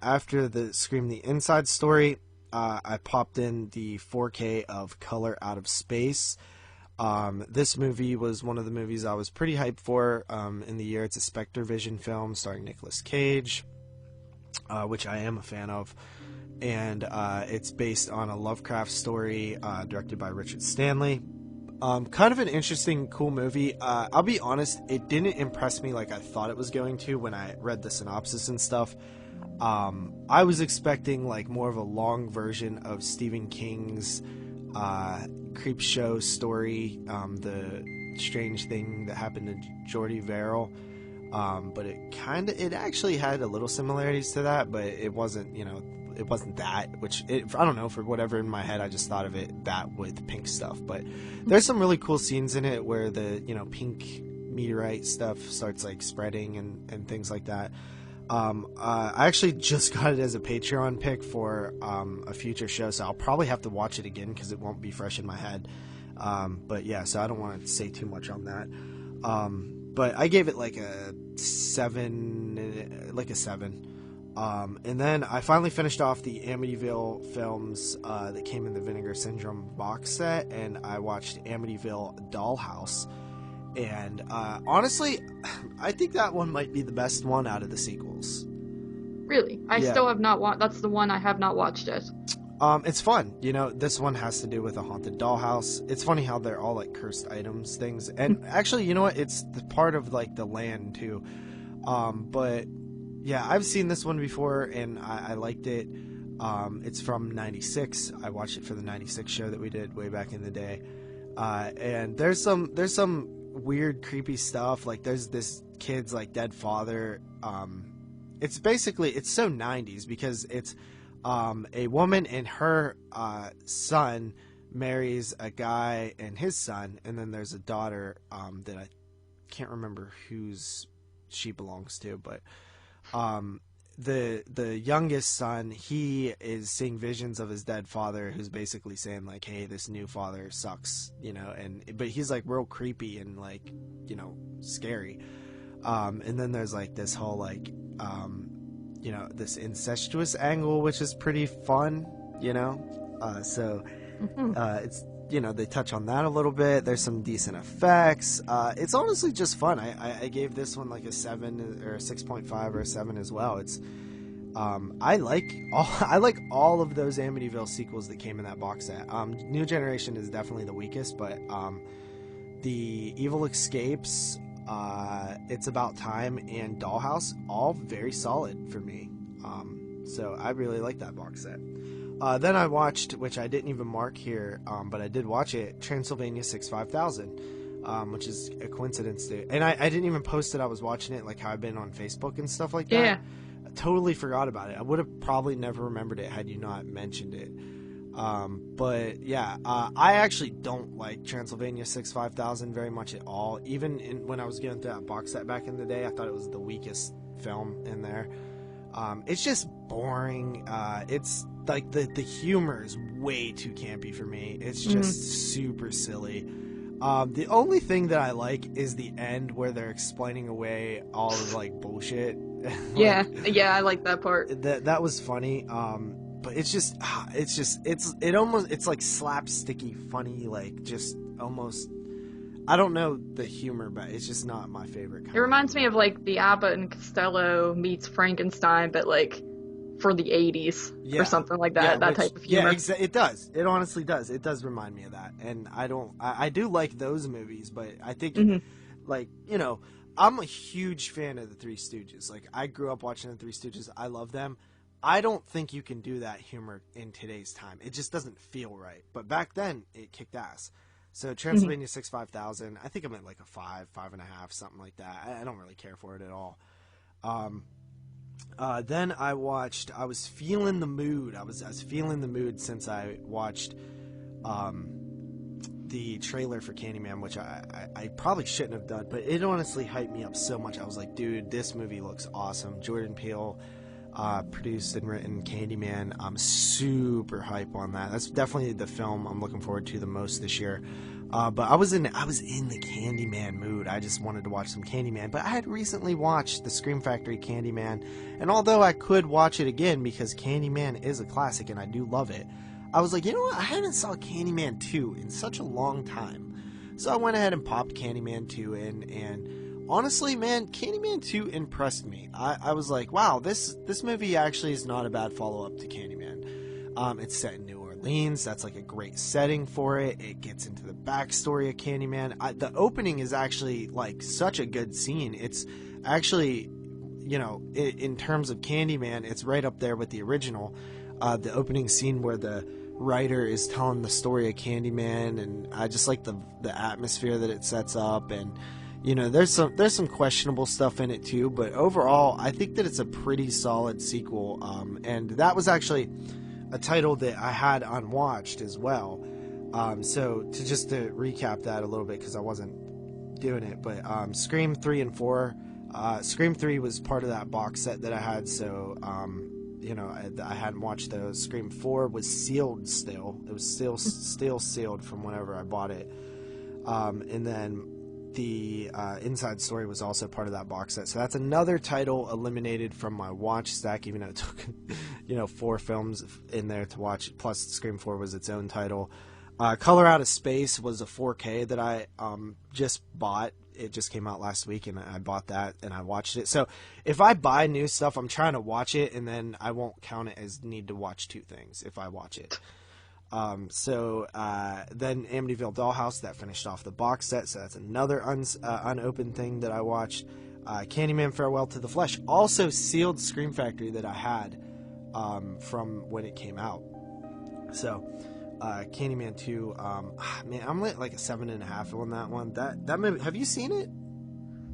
after the Scream: The Inside Story, I popped in the 4K of Color Out of Space. This movie was one of the movies I was pretty hyped for in the year. It's a Spectre Vision film starring Nicolas Cage, which I am a fan of. And it's based on a Lovecraft story directed by Richard Stanley. Kind of an interesting, cool movie. I'll be honest, it didn't impress me like I thought it was going to when I read the synopsis and stuff. I was expecting like more of a long version of Stephen King's Creepshow story, the strange thing that happened to Jordy Verrill, but it actually had a little similarities to that, but it wasn't, you know, it wasn't that, I don't know, for whatever in my head I just thought of it that with pink stuff. But there's some really cool scenes in it where the, you know, pink meteorite stuff starts like spreading and things like that. I actually just got it as a Patreon pick for a future show, so I'll probably have to watch it again because it won't be fresh in my head. But yeah, so I don't want to say too much on that. But I gave it like a 7. And then I finally finished off the Amityville films that came in the Vinegar Syndrome box set, and I watched Amityville Dollhouse. And honestly, I think that one might be the best one out of the sequels. Really? I still have not watched. That's the one I have not watched it. It's fun. You know, this one has to do with a haunted dollhouse. It's funny how they're all like cursed items things. And actually, you know what? It's the part of like the land too. But yeah, I've seen this one before and I liked it. It's from 96. I watched it for the 96 show that we did way back in the day. And there's some weird creepy stuff, like there's this kid's like dead father. It's so 90s because it's a woman and her son marries a guy and his son, and then there's a daughter that I can't remember whose she belongs to, but the youngest son, he is seeing visions of his dead father, who's basically saying like, hey, this new father sucks, you know, but he's like real creepy and like, you know, scary. And then there's like this whole like you know, this incestuous angle, which is pretty fun, you know. It's, you know, they touch on that a little bit. There's some decent effects. It's honestly just fun. I gave this one like a 7 or a 6.5 or a 7 as well. It's I like all of those Amityville sequels that came in that box set. New Generation is definitely the weakest, but the Evil Escapes, It's About Time, and Dollhouse, all very solid for me. So I really like that box set. Then I watched, which I didn't even mark here, but I did watch it, Transylvania 65000, which is a coincidence too. And I didn't even post that I was watching it, like how I've been on Facebook and stuff like that. Yeah. I totally forgot about it. I would have probably never remembered it had you not mentioned it. But yeah, I actually don't like Transylvania 65000 very much at all. Even when I was going through that box set back in the day, I thought it was the weakest film in there. It's just boring. It's like the humor is way too campy for me. It's just super silly. The only thing that I like is the end where they're explaining away all of like bullshit. Yeah, I like that part. That was funny. But it's like slapsticky funny, like just almost. I don't know the humor, but it's just not my favorite kind. It reminds me of like the Abbott and Costello meets Frankenstein, but like for the 80s or something like that. That type of humor. Yeah, it does. It honestly does. It does remind me of that. And I do like those movies, but I think like, you know, I'm a huge fan of the Three Stooges. Like, I grew up watching the Three Stooges. I love them. I don't think you can do that humor in today's time. It just doesn't feel right. But back then, it kicked ass. So Transylvania 5000, I think I'm at like a 5, 5.5, something like that. I don't really care for it at all. Then I was feeling the mood. I was feeling the mood since I watched the trailer for Candyman, which I probably shouldn't have done, but it honestly hyped me up so much. I was like, dude, this movie looks awesome. Jordan Peele produced and written Candyman. I'm super hype on that. That's definitely the film I'm looking forward to the most this year. But I was in the Candyman mood. I just wanted to watch some Candyman. But I had recently watched the Scream Factory Candyman, and although I could watch it again because Candyman is a classic and I do love it, I was like, you know what? I haven't saw Candyman 2 in such a long time. So I went ahead and popped Candyman 2 in, and honestly, man, Candyman 2 impressed me. I was like, wow, this movie actually is not a bad follow-up to Candyman. It's set in New Orleans. That's like a great setting for it. It gets into the backstory of Candyman. The opening is actually like such a good scene. It's actually, you know, in terms of Candyman, it's right up there with the original. The opening scene where the writer is telling the story of Candyman, and I just like the atmosphere that it sets up. And you know, there's some questionable stuff in it too, but overall I think that it's a pretty solid sequel. And that was actually a title that I had unwatched as well. So to recap that a little bit, because I wasn't doing it, but Scream 3 and 4, Scream 3 was part of that box set that I had, so you know, I hadn't watched those. Scream 4 was sealed still. It was still sealed from whenever I bought it. And then the Inside Story was also part of that box set. So that's another title eliminated from my watch stack, even though it took, you know, 4 films in there to watch, plus Scream 4 was its own title. Color Out of Space was a 4K that I just bought. It just came out last week, and I bought that, and I watched it. So if I buy new stuff, I'm trying to watch it, and then I won't count it as need to watch 2 things if I watch it. Then Amityville Dollhouse, that finished off the box set, so that's another unopened thing that I watched. Candyman Farewell to the Flesh, also sealed Scream Factory that I had from when it came out. So Candyman 2, man, I'm like a 7.5 on that one. That movie, have you seen it?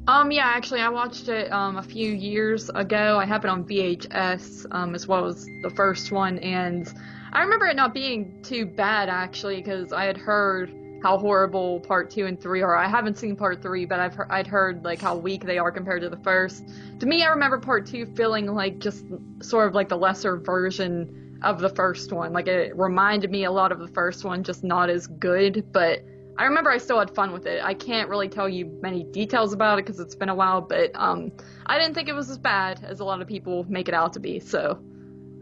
Yeah, actually, I watched it a few years ago. I have it on VHS, as well as the first one, and I remember it not being too bad, actually, because I had heard how horrible part 2 and 3 are. I haven't seen part 3, but I'd heard like how weak they are compared to the first. To me, I remember part 2 feeling like just sort of like the lesser version of the first one. Like, it reminded me a lot of the first one, just not as good, but I remember I still had fun with it. I can't really tell you many details about it because it's been a while, but I didn't think it was as bad as a lot of people make it out to be, so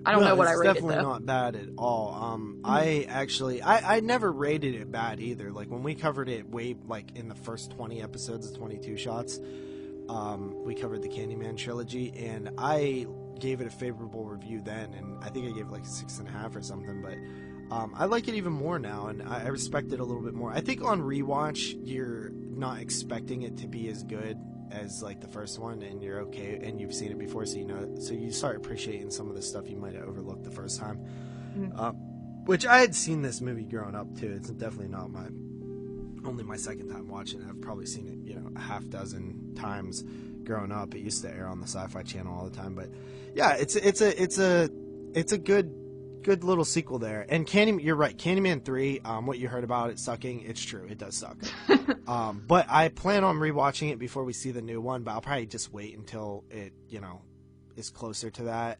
I don't know what I rated, it's definitely not bad at all. I never rated it bad either. Like, when we covered it way, like, in the first 20 episodes of 22 Shots, we covered the Candyman trilogy, and I gave it a favorable review then, and I think I gave it like a 6.5 or something, but I like it even more now, and I respect it a little bit more. I think on rewatch, you're not expecting it to be as good as like the first one, and you're okay, and you've seen it before, so you know, so you start appreciating some of the stuff you might have overlooked the first time. Which I had seen this movie growing up too. It's definitely not only my second time watching it. I've probably seen it, you know, a half dozen times growing up. It used to air on the Sci-Fi Channel all the time, but yeah, it's a good good little sequel there. And you're right, Candyman 3, what you heard about it sucking, it's true, it does suck. But I plan on rewatching it before we see the new one, but I'll probably just wait until it, is closer to that.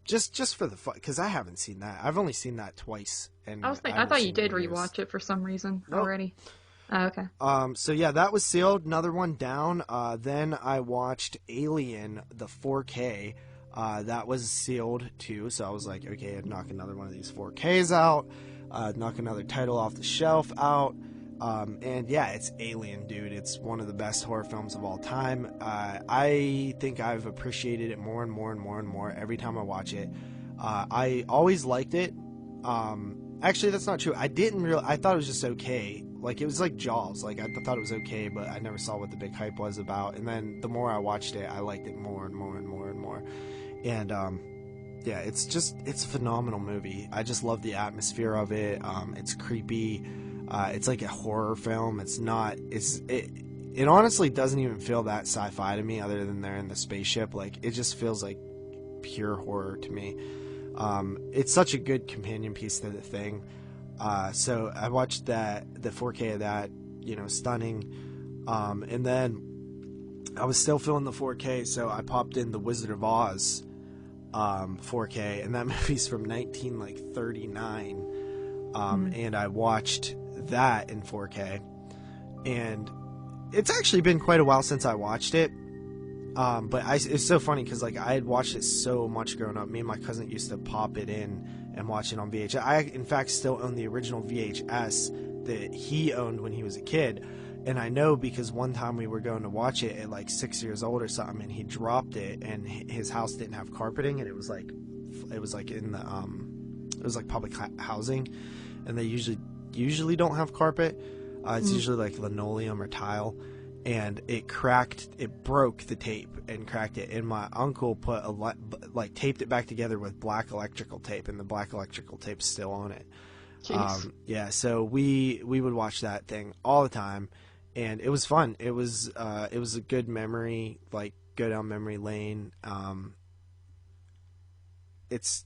Just for the fun, because I haven't seen that. I've only seen that twice. And I thought you did rewatch it for some reason already. Oh, okay. So yeah, that was sealed. Another one down. Then I watched Alien, the 4K. That was sealed too. So I was like, okay, I'd knock another one of these 4Ks out. Knock another title off the shelf out. And yeah, it's Alien, dude. It's one of the best horror films of all time. I think I've appreciated it more and more and more and more every time I watch it. I always liked it. Actually, that's not true. I thought it was just okay. Like, it was like Jaws. Like, I thought it was okay, but I never saw what the big hype was about. And then the more I watched it, I liked it more and more and more and more. And, yeah, it's a phenomenal movie. I just love the atmosphere of it. It's creepy. It's like a horror film. It honestly doesn't even feel that sci-fi to me, other than they're in the spaceship. Like, it just feels like pure horror to me. It's such a good companion piece to the thing. So I watched the 4K of that, stunning. And then I was still feeling the 4K, so I popped in the Wizard of Oz 4K, and that movie's from 1939. And I watched that in 4K, and it's actually been quite a while since I watched it. But it's so funny because I had watched it so much growing up. Me and my cousin used to pop it in and watch it on VHS. I, in fact, still own the original VHS that he owned when he was a kid. And I know because one time we were going to watch it at 6 years old or something, and he dropped it, and his house didn't have carpeting, and it was in the it was public housing, and they usually don't have carpet. It's usually linoleum or tile. And it broke the tape and cracked it. And my uncle taped it back together with black electrical tape, and the black electrical tape's still on it. Yeah, so we would watch that thing all the time, and it was fun. It was a good memory, go down memory lane. It's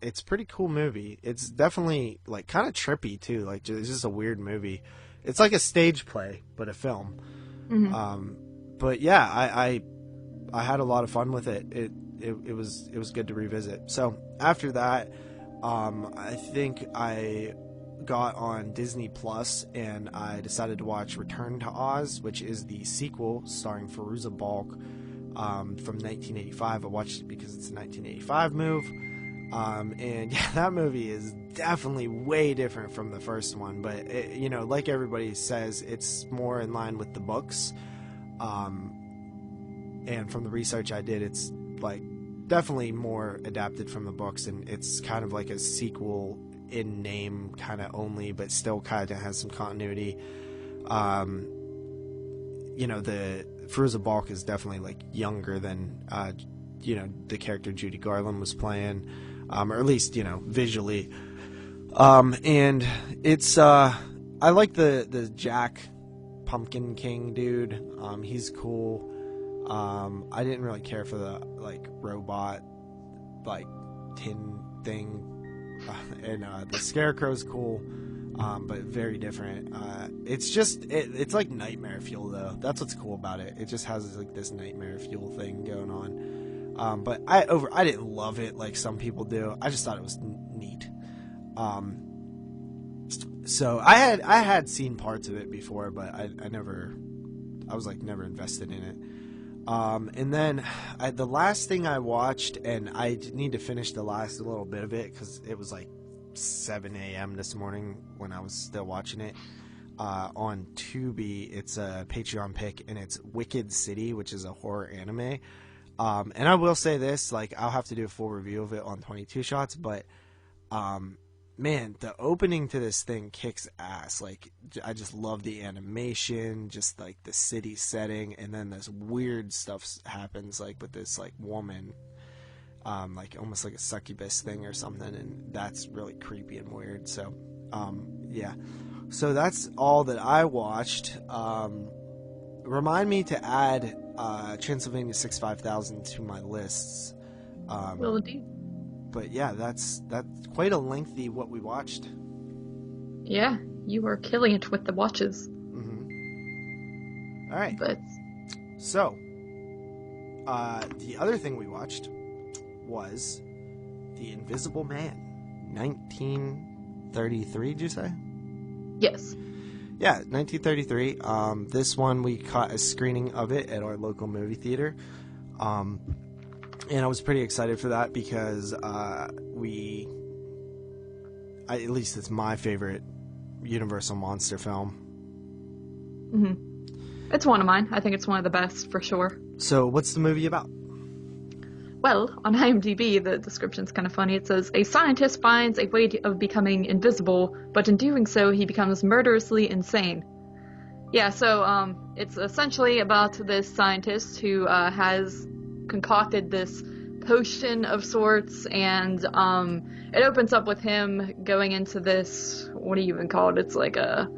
a pretty cool movie. It's definitely kind of trippy too. It's just a weird movie. It's like a stage play, but a film. Mm-hmm. But yeah, I had a lot of fun with it. It was good to revisit. So after that, I think I got on Disney Plus, and I decided to watch Return to Oz, which is the sequel starring Fairuza Balk from 1985. I watched it because it's a 1985 move. And yeah, that movie is definitely way different from the first one, but like everybody says, it's more in line with the books. And from the research I did, it's definitely more adapted from the books, and it's kind of like a sequel in name kind of only, but still kind of has some continuity. The Fairuza Balk is definitely younger than the character Judy Garland was playing. Or at least, visually. And it's, I like the Jack Pumpkin King dude. He's cool. I didn't really care for the, robot, tin thing. And, the Scarecrow's cool. But very different. It's just, it's like nightmare fuel, though. That's what's cool about it. It just has, this nightmare fuel thing going on. But I didn't love it like some people do. I just thought it was neat. So I had seen parts of it before, but I was never invested in it. And then the last thing I watched, and I need to finish the last little bit of it because it was 7 a.m. this morning when I was still watching it. On Tubi, it's a Patreon pick, and it's Wicked City, which is a horror anime. And I will say this, I'll have to do a full review of it on 22 Shots, but, man, the opening to this thing kicks ass. I just love the animation, just, the city setting, and then this weird stuff happens, with this, woman, almost like a succubus thing or something, and that's really creepy and weird, so, yeah. So that's all that I watched. Remind me to add Transylvania 65000 to my lists. Will do. But yeah, that's quite a lengthy what we watched. Yeah, you were killing it with the watches. All right. But So, the other thing we watched was The Invisible Man, 1933. Did you say? yes. Yeah, 1933. This one we caught a screening of it at our local movie theater. And I was pretty excited for that because at least it's my favorite Universal monster film. It's one of mine. I think it's one of the best for sure. So what's the movie about? Well, on IMDb, the description's kind of funny. It says, a scientist finds a way of becoming invisible, but in doing so, he becomes murderously insane. Yeah, so it's essentially about this scientist who has concocted this potion of sorts, and it opens up with him going into this, what do you even call it? It's like a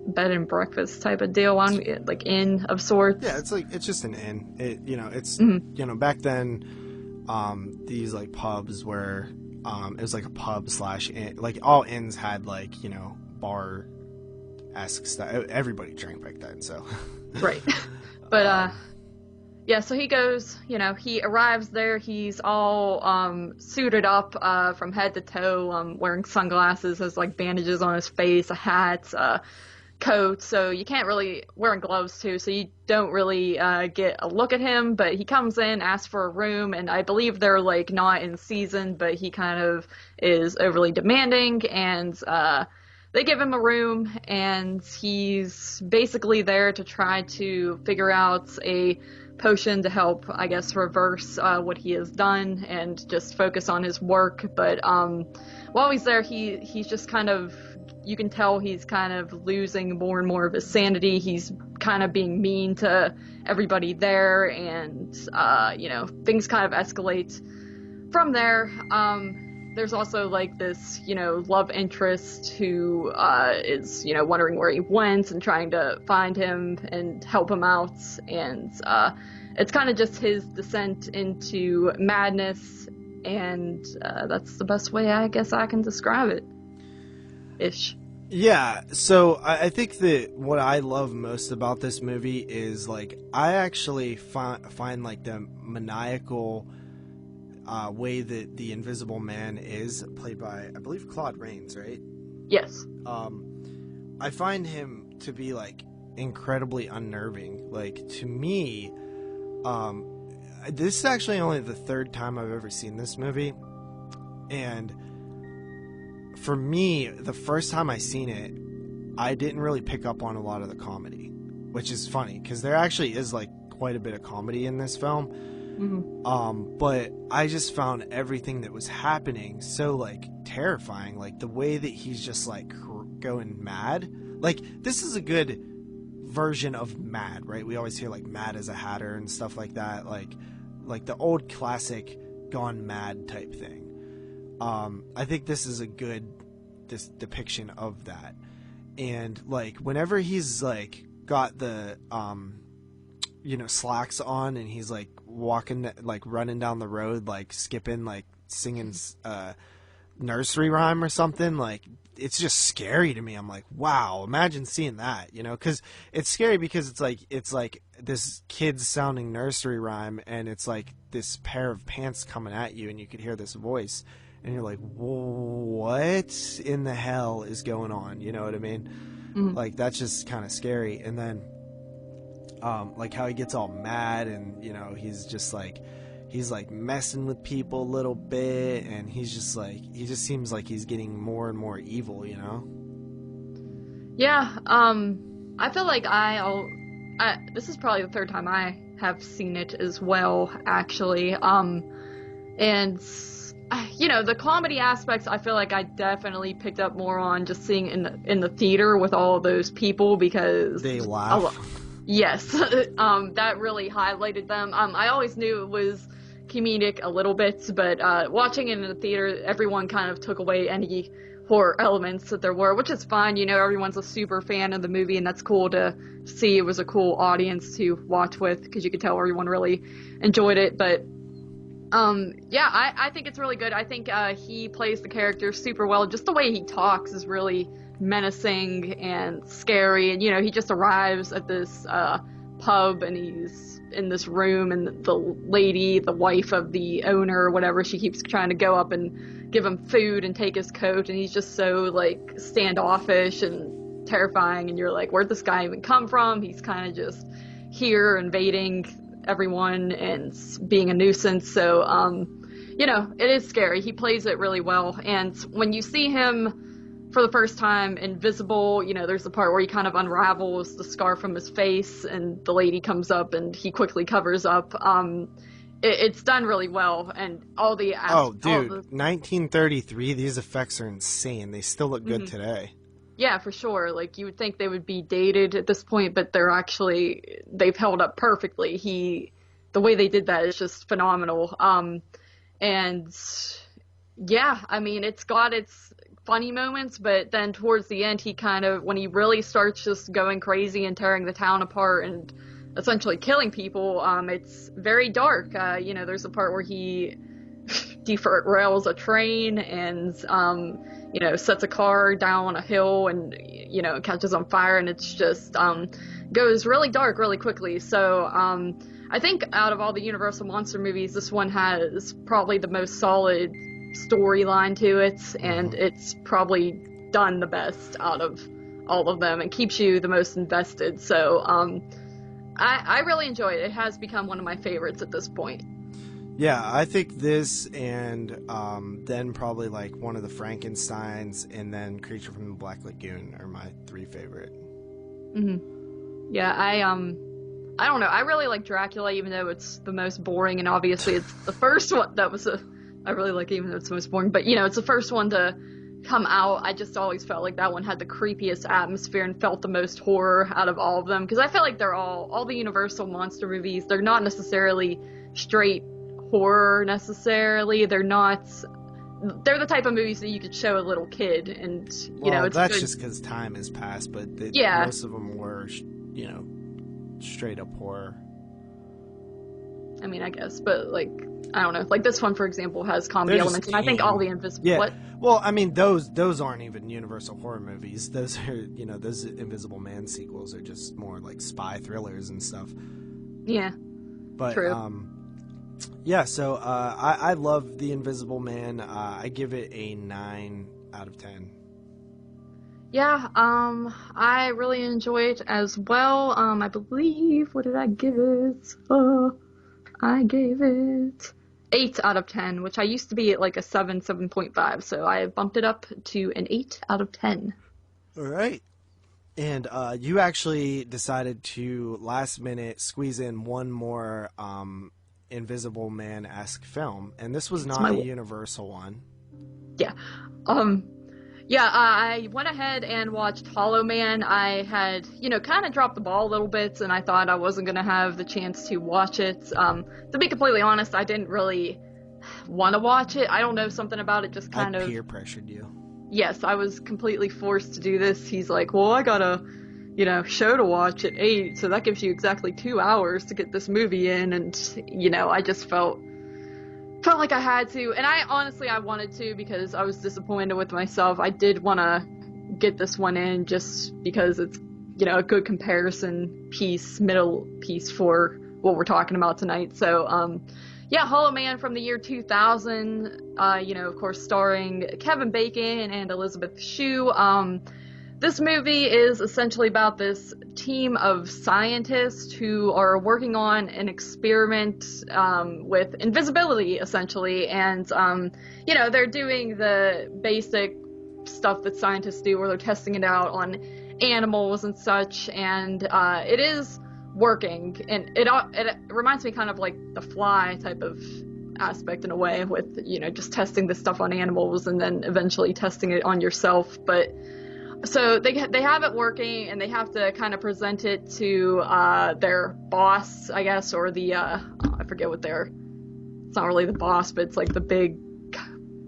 bed and breakfast type of deal, like inn of sorts. Yeah, it's just an inn. It's back then. These like pubs where it was like a pub / inn. Like all inns had like bar-esque stuff. Everybody drank back then, so right. But yeah, so he goes, he arrives there, he's all suited up from head to toe, wearing sunglasses, has like bandages on his face, a hat, coat, so you can't really, wearing gloves too, so you don't really get a look at him, but he comes in, asks for a room, and I believe they're like not in season, but he kind of is overly demanding, and they give him a room, and he's basically there to try to figure out a potion to help, I guess, reverse what he has done and just focus on his work. But while he's there, he's just kind of, you can tell he's kind of losing more and more of his sanity. He's kind of being mean to everybody there, and things kind of escalate from there. There's also like this, love interest who is, wondering where he went and trying to find him and help him out. And it's kind of just his descent into madness. And that's the best way I guess I can describe it. Ish. Yeah, so I think that what I love most about this movie is like I actually find like the maniacal way that the Invisible Man is played by, I believe, Claude Rains, right? Yes. I find him to be like incredibly unnerving. Like to me, this is actually only the third time I've ever seen this movie, and for me, the first time I seen it, I didn't really pick up on a lot of the comedy, which is funny because there actually is like quite a bit of comedy in this film. But I just found everything that was happening so like terrifying, like the way that he's just like going mad. Like this is a good version of Mad, right? We always hear like Mad as a Hatter and stuff like that, like the old classic gone mad type thing. I think this is a good depiction of that. And like whenever he's like got the slacks on and he's like walking, like running down the road, like skipping, like singing nursery rhyme or something, like it's just scary to me. I'm like, wow, imagine seeing that, because it's scary because it's like this kid's sounding nursery rhyme and it's like this pair of pants coming at you and you could hear this voice and you're like, what in the hell is going on? You know what I mean? Like that's just kind of scary. And then like how he gets all mad and he's just like messing with people a little bit, and he just seems like he's getting more and more evil, Yeah, I feel like this is probably the third time I have seen it as well, actually. And the comedy aspects, I feel like I definitely picked up more on just seeing in the theater with all those people because they laugh. Yes, that really highlighted them. I always knew it was comedic a little bit, but watching it in the theater, everyone kind of took away any horror elements that there were, which is fine. Everyone's a super fan of the movie, and that's cool to see. It was a cool audience to watch with because you could tell everyone really enjoyed it. But Yeah, I think it's really good. I think he plays the character super well. Just the way he talks is really menacing and scary. And, he just arrives at this pub and he's in this room, and the lady, the wife of the owner or whatever, she keeps trying to go up and give him food and take his coat, and he's just so, like, standoffish and terrifying, and you're like, where'd this guy even come from? He's kind of just here invading everyone and being a nuisance. So it is scary. He plays it really well, and when you see him for the first time invisible, there's the part where he kind of unravels the scar from his face and the lady comes up and he quickly covers up. It's done really well, and all the 1933, these effects are insane. They still look good today. Yeah, for sure. Like, you would think they would be dated at this point, but they've held up perfectly. The way they did that is just phenomenal. And yeah, I mean, it's got its funny moments, but then towards the end, when he really starts just going crazy and tearing the town apart and essentially killing people, it's very dark. There's a part where he derails a train and sets a car down a hill and it catches on fire, and it's just goes really dark really quickly. So I think out of all the Universal monster movies, this one has probably the most solid storyline to it, and it's probably done the best out of all of them and keeps you the most invested. So I really enjoy it. It has become one of my favorites at this point. Yeah, I think this and then probably like one of the Frankensteins and then Creature from the Black Lagoon are my three favorite. Yeah, I don't know. I really like Dracula, even though it's the most boring, and obviously it's the first one I really like, even though it's the most boring, but it's the first one to come out. I just always felt like that one had the creepiest atmosphere and felt the most horror out of all of them, because I feel like they're all the Universal monster movies, they're not necessarily straight horror necessarily. They're the type of movies that you could show a little kid, and it's that's good. just because time has passed, but most of them were straight up horror. I mean, I guess, but like, I don't know. Like this one, for example, has comedy elements, and I think all the Invisible. Yeah. What? Well, I mean, those aren't even Universal horror movies. Those are those Invisible Man sequels are just more like spy thrillers and stuff. Yeah. But true. Yeah. So I love The Invisible Man. I give it a 9 out of 10. Yeah, I really enjoy it as well. I believe, what did I give it? I gave it 8 out of 10, which I used to be at like a 7.5, so I bumped it up to an 8 out of 10. All right. And you actually decided to last minute squeeze in one more Invisible Man-esque film, and this was not a Universal one. Yeah. Yeah, I went ahead and watched Hollow Man. I had, kind of dropped the ball a little bit, and I thought I wasn't going to have the chance to watch it. To be completely honest, I didn't really want to watch it. I don't know, something about it just kind of... peer pressured you. Yes, I was completely forced to do this. He's like, well, I got a, show to watch at 8, so that gives you exactly 2 hours to get this movie in, and, I just felt like I had to, and I wanted to, because I was disappointed with myself. I did want to get this one in just because it's, a good comparison middle piece for what we're talking about tonight. So, yeah, Hollow Man from the year 2000, of course, starring Kevin Bacon and Elizabeth Shue. This movie is essentially about this team of scientists who are working on an experiment with invisibility, essentially. And, they're doing the basic stuff that scientists do, where they're testing it out on animals and such. And it is working. And it reminds me kind of like The Fly type of aspect in a way, with, just testing this stuff on animals and then eventually testing it on yourself. But... so they have it working, and they have to kind of present it to their boss, I guess, or the I forget what it's not really the boss, but it's like the big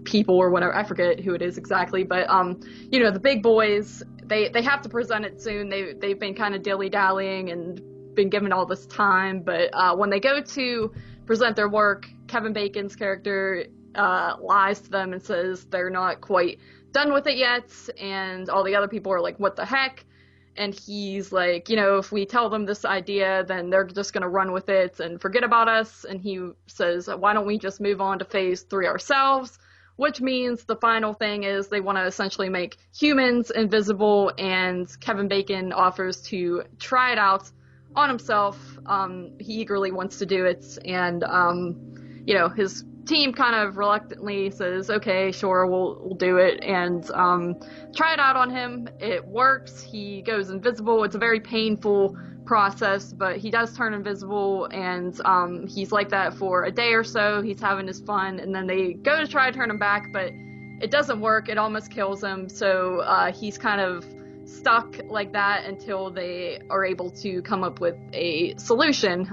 people or whatever. I forget who it is exactly, but the big boys, they have to present it soon. They've been kind of dilly-dallying and been given all this time, but when they go to present their work, Kevin Bacon's character lies to them and says they're not quite done with it yet, and all the other people are like, what the heck? And he's like, if we tell them this idea, then they're just going to run with it and forget about us. And he says, why don't we just move on to phase 3 ourselves? Which means the final thing is they want to essentially make humans invisible, and Kevin Bacon offers to try it out on himself. He eagerly wants to do it, and his team kind of reluctantly says, okay, sure, we'll do it, and try it out on him. It works. He goes invisible. It's a very painful process, but he does turn invisible, and he's like that for a day or so. He's having his fun, and then they go to try to turn him back, but it doesn't work. It almost kills him, so he's kind of stuck like that until they are able to come up with a solution.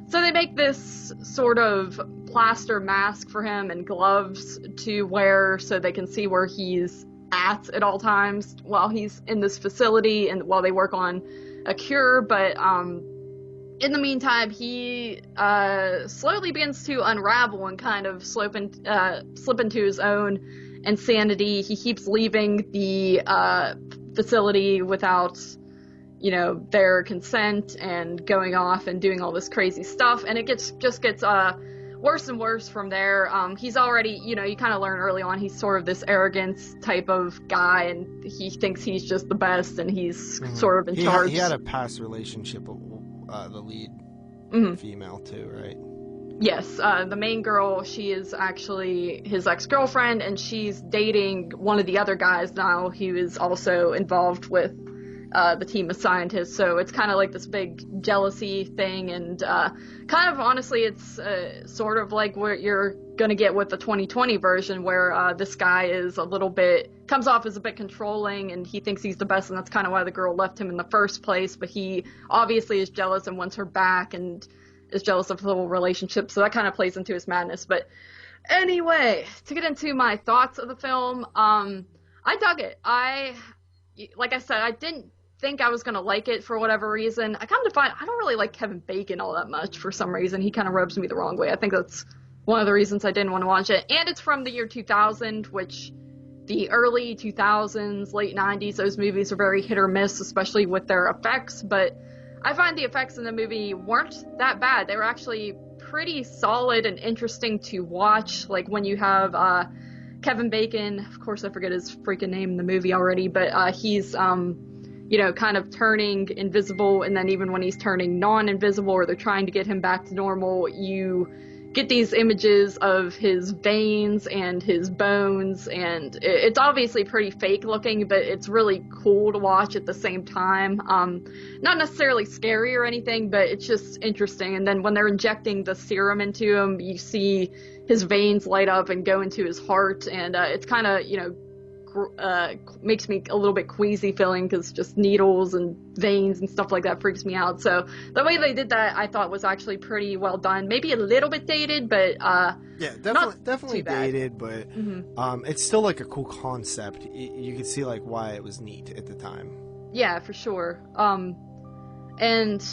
So they make this sort of plaster mask for him and gloves to wear so they can see where he's at all times while he's in this facility and while they work on a cure. But in the meantime, he slowly begins to unravel and kind of slip into his own insanity. He keeps leaving the facility without their consent and going off and doing all this crazy stuff, and it just gets worse and worse from there. He's already, you kind of learn early on, he's sort of this arrogance type of guy, and he thinks he's just the best, and he's sort of in charge. He had a past relationship with the lead female too, right? Yes, the main girl, she is actually his ex-girlfriend, and she's dating one of the other guys now who is also involved with the team of scientists. So it's kind of like this big jealousy thing, and kind of honestly, it's sort of like what you're gonna get with the 2020 version, where this guy is comes off as a bit controlling, and he thinks he's the best, and that's kind of why the girl left him in the first place. But he obviously is jealous and wants her back, and is jealous of the whole relationship. So that kind of plays into his madness. But anyway, to get into my thoughts of the film, I dug it. Like I said, I didn't think I was going to like it for whatever reason. I come to find I don't really like Kevin Bacon all that much for some reason. He kind of rubs me the wrong way. I think that's one of the reasons I didn't want to watch it. And it's from the year 2000, which the early 2000s, late 90s, those movies are very hit or miss, especially with their effects. But I find the effects in the movie weren't that bad. They were actually pretty solid and interesting to watch. Like when you have Kevin Bacon, of course I forget his freaking name in the movie already, but he's kind of turning invisible, and then even when he's turning non-invisible, or they're trying to get him back to normal, you get these images of his veins and his bones, and it's obviously pretty fake looking, but it's really cool to watch at the same time. Not necessarily scary or anything, but it's just interesting. And then when they're injecting the serum into him, you see his veins light up and go into his heart, and it's kind of, makes me a little bit queasy feeling, because just needles and veins and stuff like that freaks me out. So the way they did that, I thought, was actually pretty well done. Maybe a little bit dated, but yeah, definitely dated, but it's still like a cool concept. You could see like why it was neat at the time. Yeah, for sure. And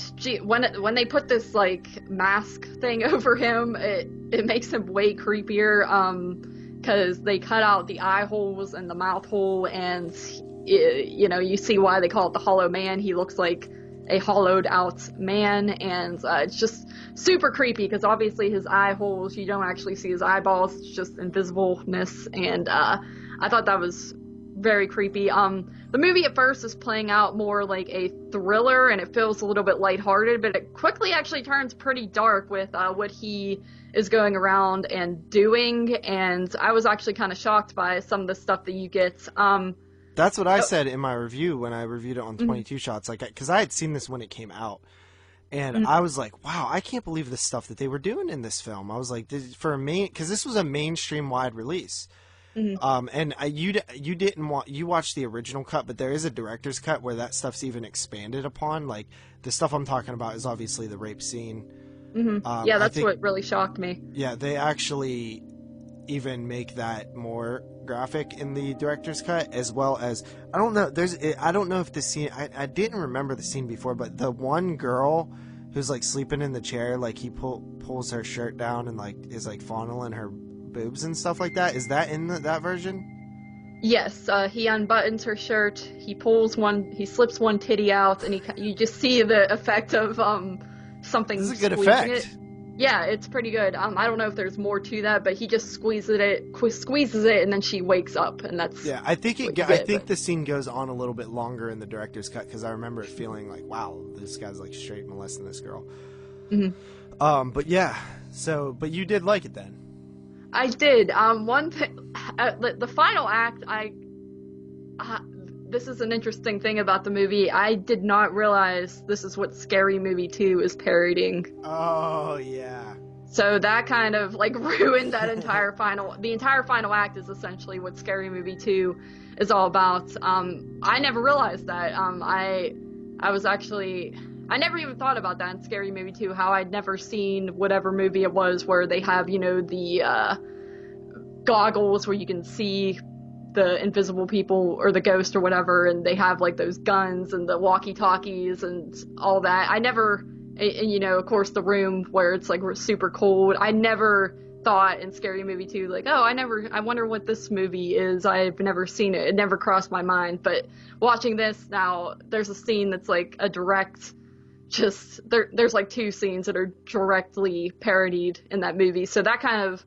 when they put this like mask thing over him, it makes him way creepier. Because they cut out the eye holes and the mouth hole, and you see why they call it the Hollow Man. He looks like a hollowed out man, and it's just super creepy, because obviously his eye holes, you don't actually see his eyeballs, it's just invisibleness, and I thought that was very creepy. The movie at first is playing out more like a thriller, and it feels a little bit lighthearted, but it quickly actually turns pretty dark with what he is going around and doing, and I was actually kind of shocked by some of the stuff that you get. That's what I said in my review when I reviewed it on 22 Shots, like, because I had seen this when it came out, and I was like, wow, I can't believe the stuff that they were doing in this film. I was like, because this was a mainstream wide release. And you watched the original cut, but there is a director's cut where that stuff's even expanded upon. Like, the stuff I'm talking about is obviously the rape scene. Yeah, that's what really shocked me. Yeah, they actually even make that more graphic in the director's cut, as well as, I don't know if the scene, I didn't remember the scene before, but the one girl who's like sleeping in the chair, like he pulls her shirt down and like is like fondling her boobs and stuff like that. Is that in that version? Yes, he unbuttons her shirt, he slips one titty out, and you just see the effect of something This is a good squeezing effect. it. Yeah, it's pretty good. I don't know if there's more to that, but he just squeezes it, and then she wakes up, and that's Yeah, I think but the scene goes on a little bit longer in the director's cut because I remember it feeling like, wow, this guy's like straight molesting this girl. Mhm. But yeah, but you did like it then. I did. One thing, the final act, this is an interesting thing about the movie. I did not realize this is what Scary Movie 2 is parodying. Oh yeah. So that kind of like ruined that entire the entire final act is essentially what Scary Movie 2 is all about. I never realized that. I never even thought about that in Scary Movie 2, how I'd never seen whatever movie it was where they have, the goggles where you can see the invisible people or the ghost or whatever, and they have like those guns and the walkie-talkies and all that. And of course the room where it's like super cold. I never thought in Scary Movie 2 like, oh, I wonder what this movie is. I've never seen it. It never crossed my mind. But watching this now, there's a scene that's like a direct there's like two scenes that are directly parodied in that movie, so that kind of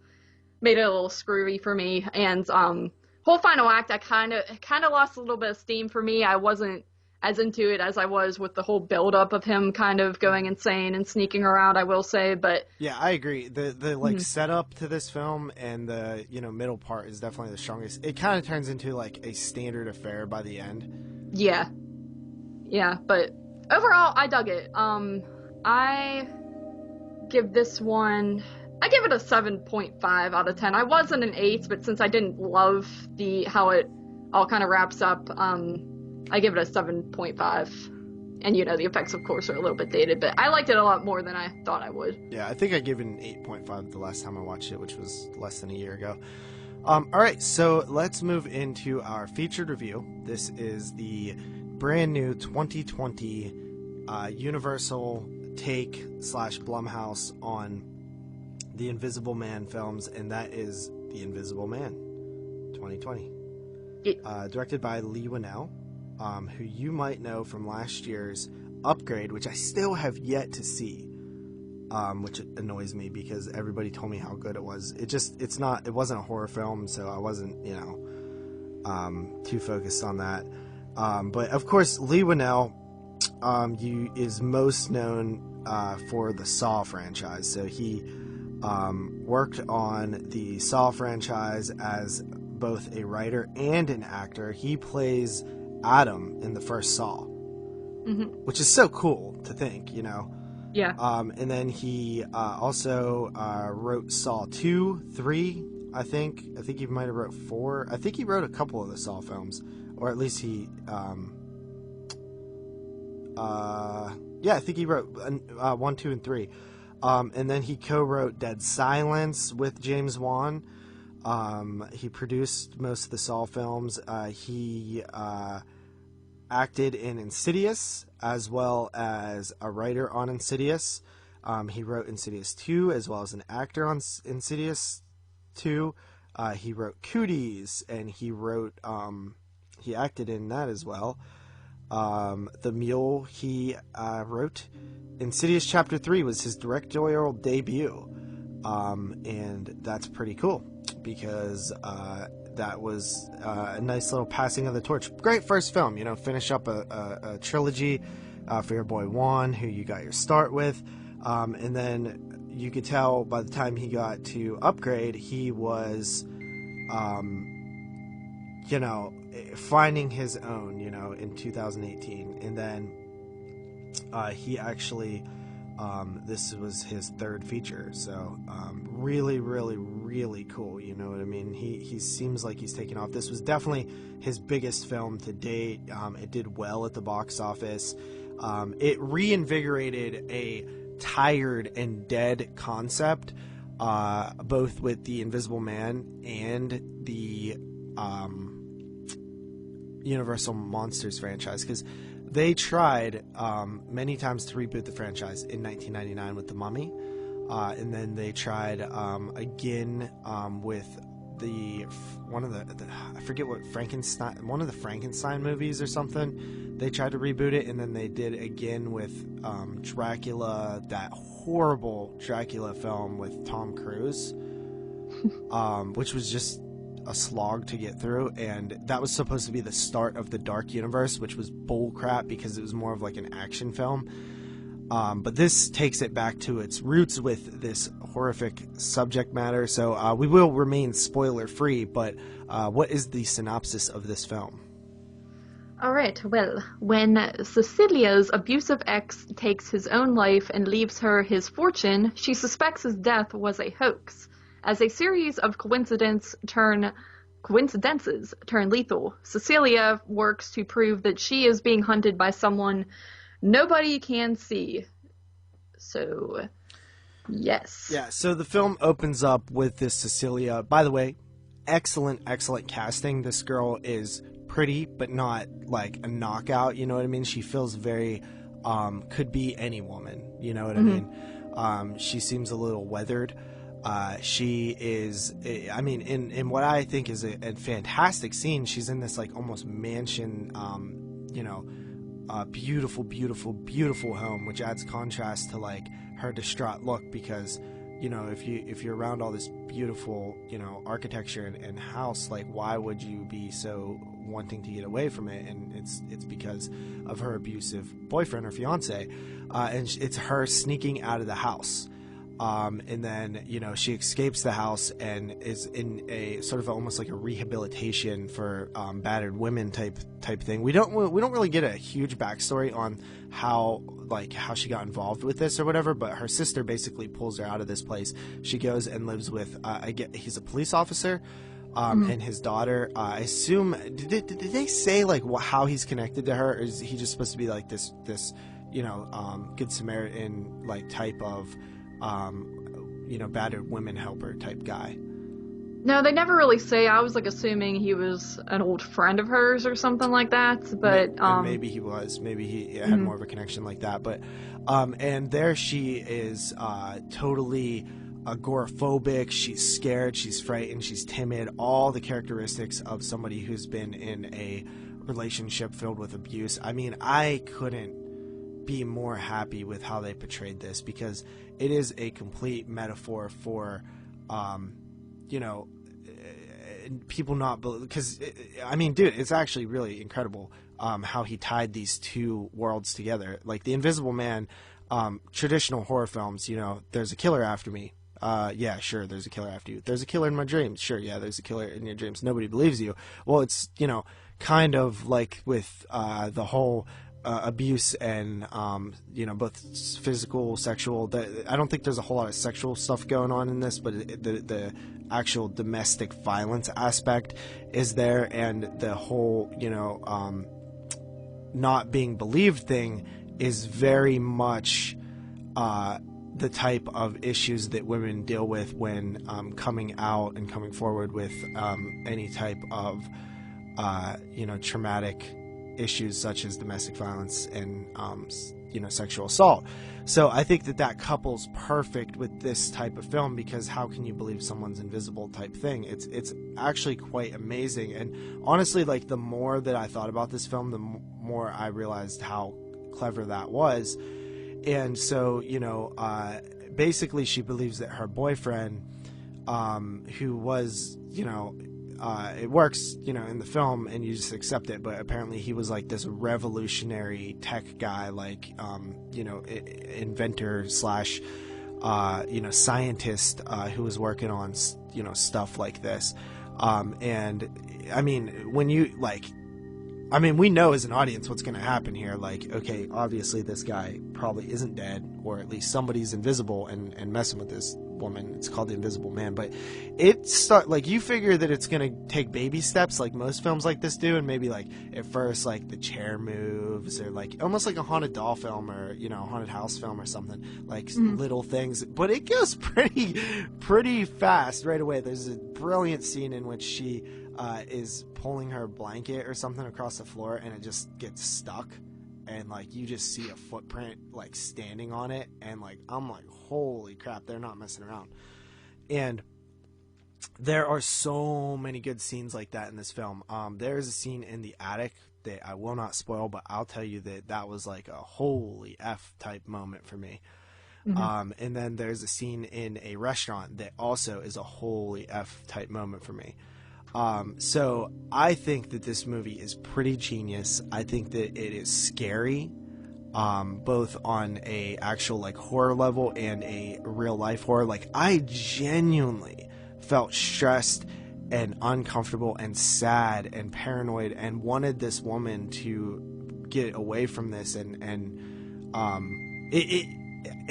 made it a little screwy for me. And whole final act, I kind of lost a little bit of steam for me. I wasn't as into it as I was with the whole build up of him kind of going insane and sneaking around, I will say. But yeah, I agree. The like setup to this film and the middle part is definitely the strongest. It kind of turns into like a standard affair by the end. Yeah, but overall, I dug it. I give it a 7.5 out of 10. I wasn't an 8, but since I didn't love how it all kind of wraps up, I give it a 7.5. And the effects, of course, are a little bit dated, but I liked it a lot more than I thought I would. Yeah, I think I gave it an 8.5 the last time I watched it, which was less than a year ago. All right, so let's move into our featured review. This is the brand new 2020 Universal take / Blumhouse on the Invisible Man films, and that is The Invisible Man 2020. Directed by Leigh Whannell, who you might know from last year's Upgrade, which I still have yet to see, which annoys me because everybody told me how good it was. It wasn't a horror film, so I wasn't, too focused on that. But of course, Leigh Whannell is most known for the Saw franchise. So he worked on the Saw franchise as both a writer and an actor. He plays Adam in the first Saw, which is so cool to think, Yeah. And then he also wrote Saw 2, 3, I think he might have wrote 4. I think he wrote a couple of the Saw films, or at least he I think he wrote 1, 2, and 3. And then he co-wrote Dead Silence with James Wan. He produced most of the Saw films. He acted in Insidious, as well as a writer on Insidious. He wrote Insidious 2, as well as an actor on Insidious 2. He wrote Cooties, and he acted in that as well. The Mule, he wrote. Insidious Chapter 3 was his directorial debut, and that's pretty cool because that was a nice little passing of the torch. Great first film, finish up a trilogy for your boy Juan, who you got your start with, and then you could tell by the time he got to Upgrade, he was finding his own, in 2018. And then he actually, this was his third feature. So really, really, really cool. You know what I mean? He seems like he's taken off. This was definitely his biggest film to date. It did well at the box office. It reinvigorated a tired and dead concept, both with the Invisible Man and the Universal Monsters franchise, because they tried many times to reboot the franchise in 1999 with The Mummy, and then they tried again with I forget what one of the Frankenstein movies or something. They tried to reboot it, and then they did again with Dracula, that horrible Dracula film with Tom Cruise, which was just a slog to get through, and that was supposed to be the start of the Dark Universe, which was bullcrap because it was more of like an action film. But this takes it back to its roots with this horrific subject matter, so we will remain spoiler free, but what is the synopsis of this film? Alright, well, when Cecilia's abusive ex takes his own life and leaves her his fortune, she suspects his death was a hoax. As a series of coincidences turn lethal, Cecilia works to prove that she is being hunted by someone nobody can see. So, yes. Yeah, so the film opens up with this Cecilia. By the way, excellent casting. This girl is pretty, but not like a knockout, you know what I mean? She feels very, could be any woman, you know what I mean? She seems a little weathered. She is, I mean, in what I think is a fantastic scene, she's in this like almost mansion, beautiful home, which adds contrast to like her distraught look, because if you're around all this beautiful architecture and house, like why would you be so wanting to get away from it? And it's because of her abusive boyfriend or fiance, and it's her sneaking out of the house. And then, she escapes the house and is in a sort of almost like a rehabilitation for battered women type thing. We don't really get a huge backstory on how she got involved with this or whatever, but her sister basically pulls her out of this place. She goes and lives with he's a police officer, and his daughter. I assume did they say like how he's connected to her, or is he just supposed to be like this Good Samaritan like type of battered women helper type guy? No, they never really say. I was like assuming he was an old friend of hers or something like that, but maybe he was. Maybe he had more of a connection like that. But and there she is, totally agoraphobic. She's scared. She's frightened. She's timid. All the characteristics of somebody who's been in a relationship filled with abuse. I mean, I couldn't be more happy with how they portrayed this, because it is a complete metaphor for people not because I mean, dude, it's actually really incredible how he tied these two worlds together. Like the Invisible Man, traditional horror films, there's a killer after me. Yeah, sure, there's a killer after you. There's a killer in my dreams. Sure, yeah, there's a killer in your dreams. Nobody believes you. Well, it's kind of like with the whole abuse and both physical, sexual. I don't think there's a whole lot of sexual stuff going on in this, but the actual domestic violence aspect is there, and the whole not being believed thing is very much the type of issues that women deal with when coming out and coming forward with any type of traumatic issues such as domestic violence and sexual assault. So I think that couples perfect with this type of film, because how can you believe someone's invisible type thing? It's actually quite amazing. And honestly, like the more that I thought about this film, the more I realized how clever that was. And so basically she believes that her boyfriend, who was it works, in the film and you just accept it, but apparently he was like this revolutionary tech guy, like, inventor slash, scientist, who was working on, stuff like this. And I mean, we know as an audience what's going to happen here. Like, okay, obviously this guy probably isn't dead, or at least somebody's invisible and messing with this woman. It's called The Invisible Man, but you figure that it's going to take baby steps like most films like this do, and maybe like at first like the chair moves, or like almost like a haunted doll film, or a haunted house film or something, like little things, but it goes pretty fast right away. There's a brilliant scene in which she is pulling her blanket or something across the floor, and it just gets stuck, and like you just see a footprint like standing on it, and like I'm like, holy crap, they're not messing around. And there are so many good scenes like that in this film. There is a scene in the attic that I will not spoil, but I'll tell you that was like a holy F type moment for me. And then there's a scene in a restaurant that also is a holy F type moment for me. So I think that this movie is pretty genius. I think that it is scary, both on a actual like horror level and a real life horror. Like I genuinely felt stressed and uncomfortable and sad and paranoid and wanted this woman to get away from this. It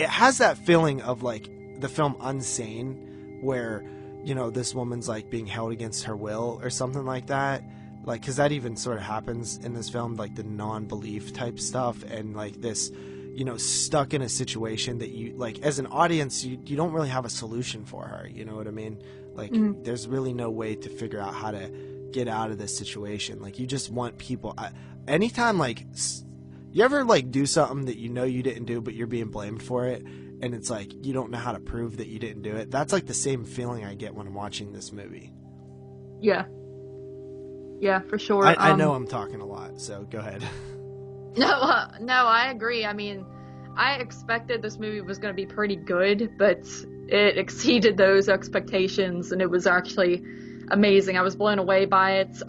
has that feeling of like the film Unsane, where, you know, this woman's like being held against her will or something like that. Like, because that even sort of happens in this film, like the non-belief type stuff, and like this, you know, stuck in a situation that you, like, as an audience, you don't really have a solution for her. You know what I mean? Like, there's really no way to figure out how to get out of this situation. Like, you just want people, anytime, like, you ever, like, do something that you know you didn't do, but you're being blamed for it, and it's like, you don't know how to prove that you didn't do it? That's, like, the same feeling I get when I'm watching this movie. Yeah. Yeah, for sure. I know I'm talking a lot, so go ahead. No, I agree. I mean, I expected this movie was going to be pretty good, but it exceeded those expectations, and it was actually amazing. I was blown away by it.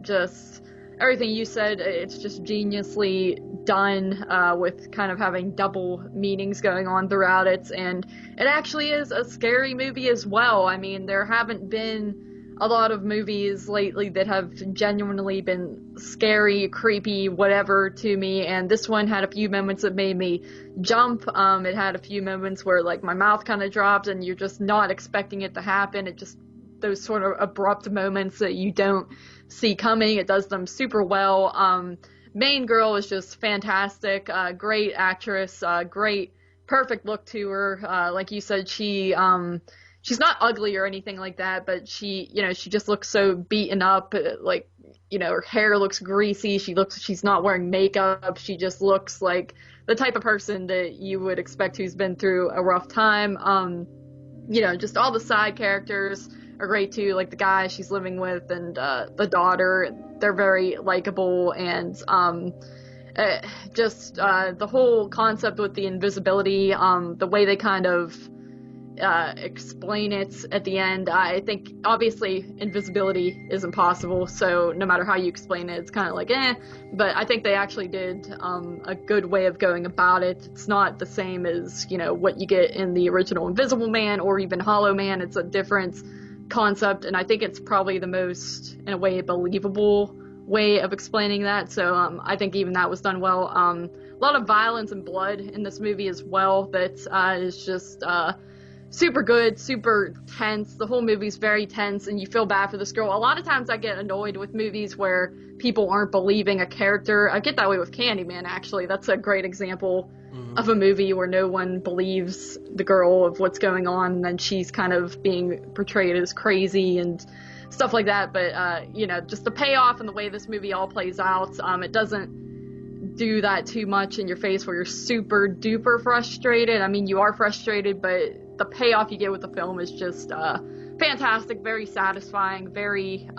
Just everything you said, it's just geniusly done, with kind of having double meanings going on throughout it, and it actually is a scary movie as well. I mean, there haven't been a lot of movies lately that have genuinely been scary, creepy, whatever to me, and this one had a few moments that made me jump. It had a few moments where like my mouth kind of dropped and you're just not expecting it to happen. It just, those sort of abrupt moments that you don't see coming, it does them super well. Main girl is just fantastic, great actress, great, perfect look to her. Like you said, she's not ugly or anything like that, but she just looks so beaten up. Like, you know, her hair looks greasy. She's not wearing makeup. She just looks like the type of person that you would expect who's been through a rough time. You know, just all the side characters are great too. Like the guy she's living with and the daughter, they're very likable. And just the whole concept with the invisibility, the way they kind of explain it at the end. I think obviously invisibility is impossible, so no matter how you explain it, it's kind of like but I think they actually did a good way of going about it. It's not the same as, you know, what you get in the original Invisible Man or even Hollow Man. It's a different concept, and I think it's probably the most, in a way, believable way of explaining that. So I think even that was done well. A lot of violence and blood in this movie as well that is just super good, super tense. The whole movie's very tense, and you feel bad for this girl. A lot of times I get annoyed with movies where people aren't believing a character. I get that way with Candyman, actually. That's a great example of a movie where no one believes the girl of what's going on, and then she's kind of being portrayed as crazy and stuff like that. But, you know, just the payoff and the way this movie all plays out, it doesn't do that too much in your face where you're super duper frustrated. I mean, you are frustrated, but the payoff you get with the film is just fantastic, very satisfying, very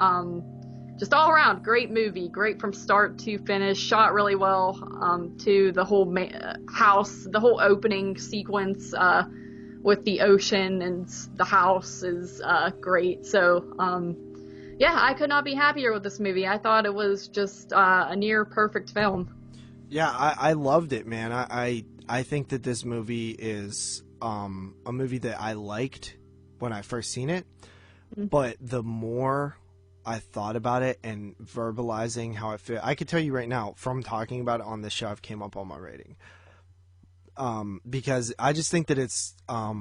just all around great movie, great from start to finish, shot really well, to the whole house, the whole opening sequence with the ocean and the house is great. So yeah, I could not be happier with this movie. I thought it was just a near perfect film. Yeah, I loved it, man. I think that this movie is a movie that I liked when I first seen it, but the more I thought about it and verbalizing how I feel, I could tell you right now from talking about it on this show, I've came up on my rating, because I just think that it's I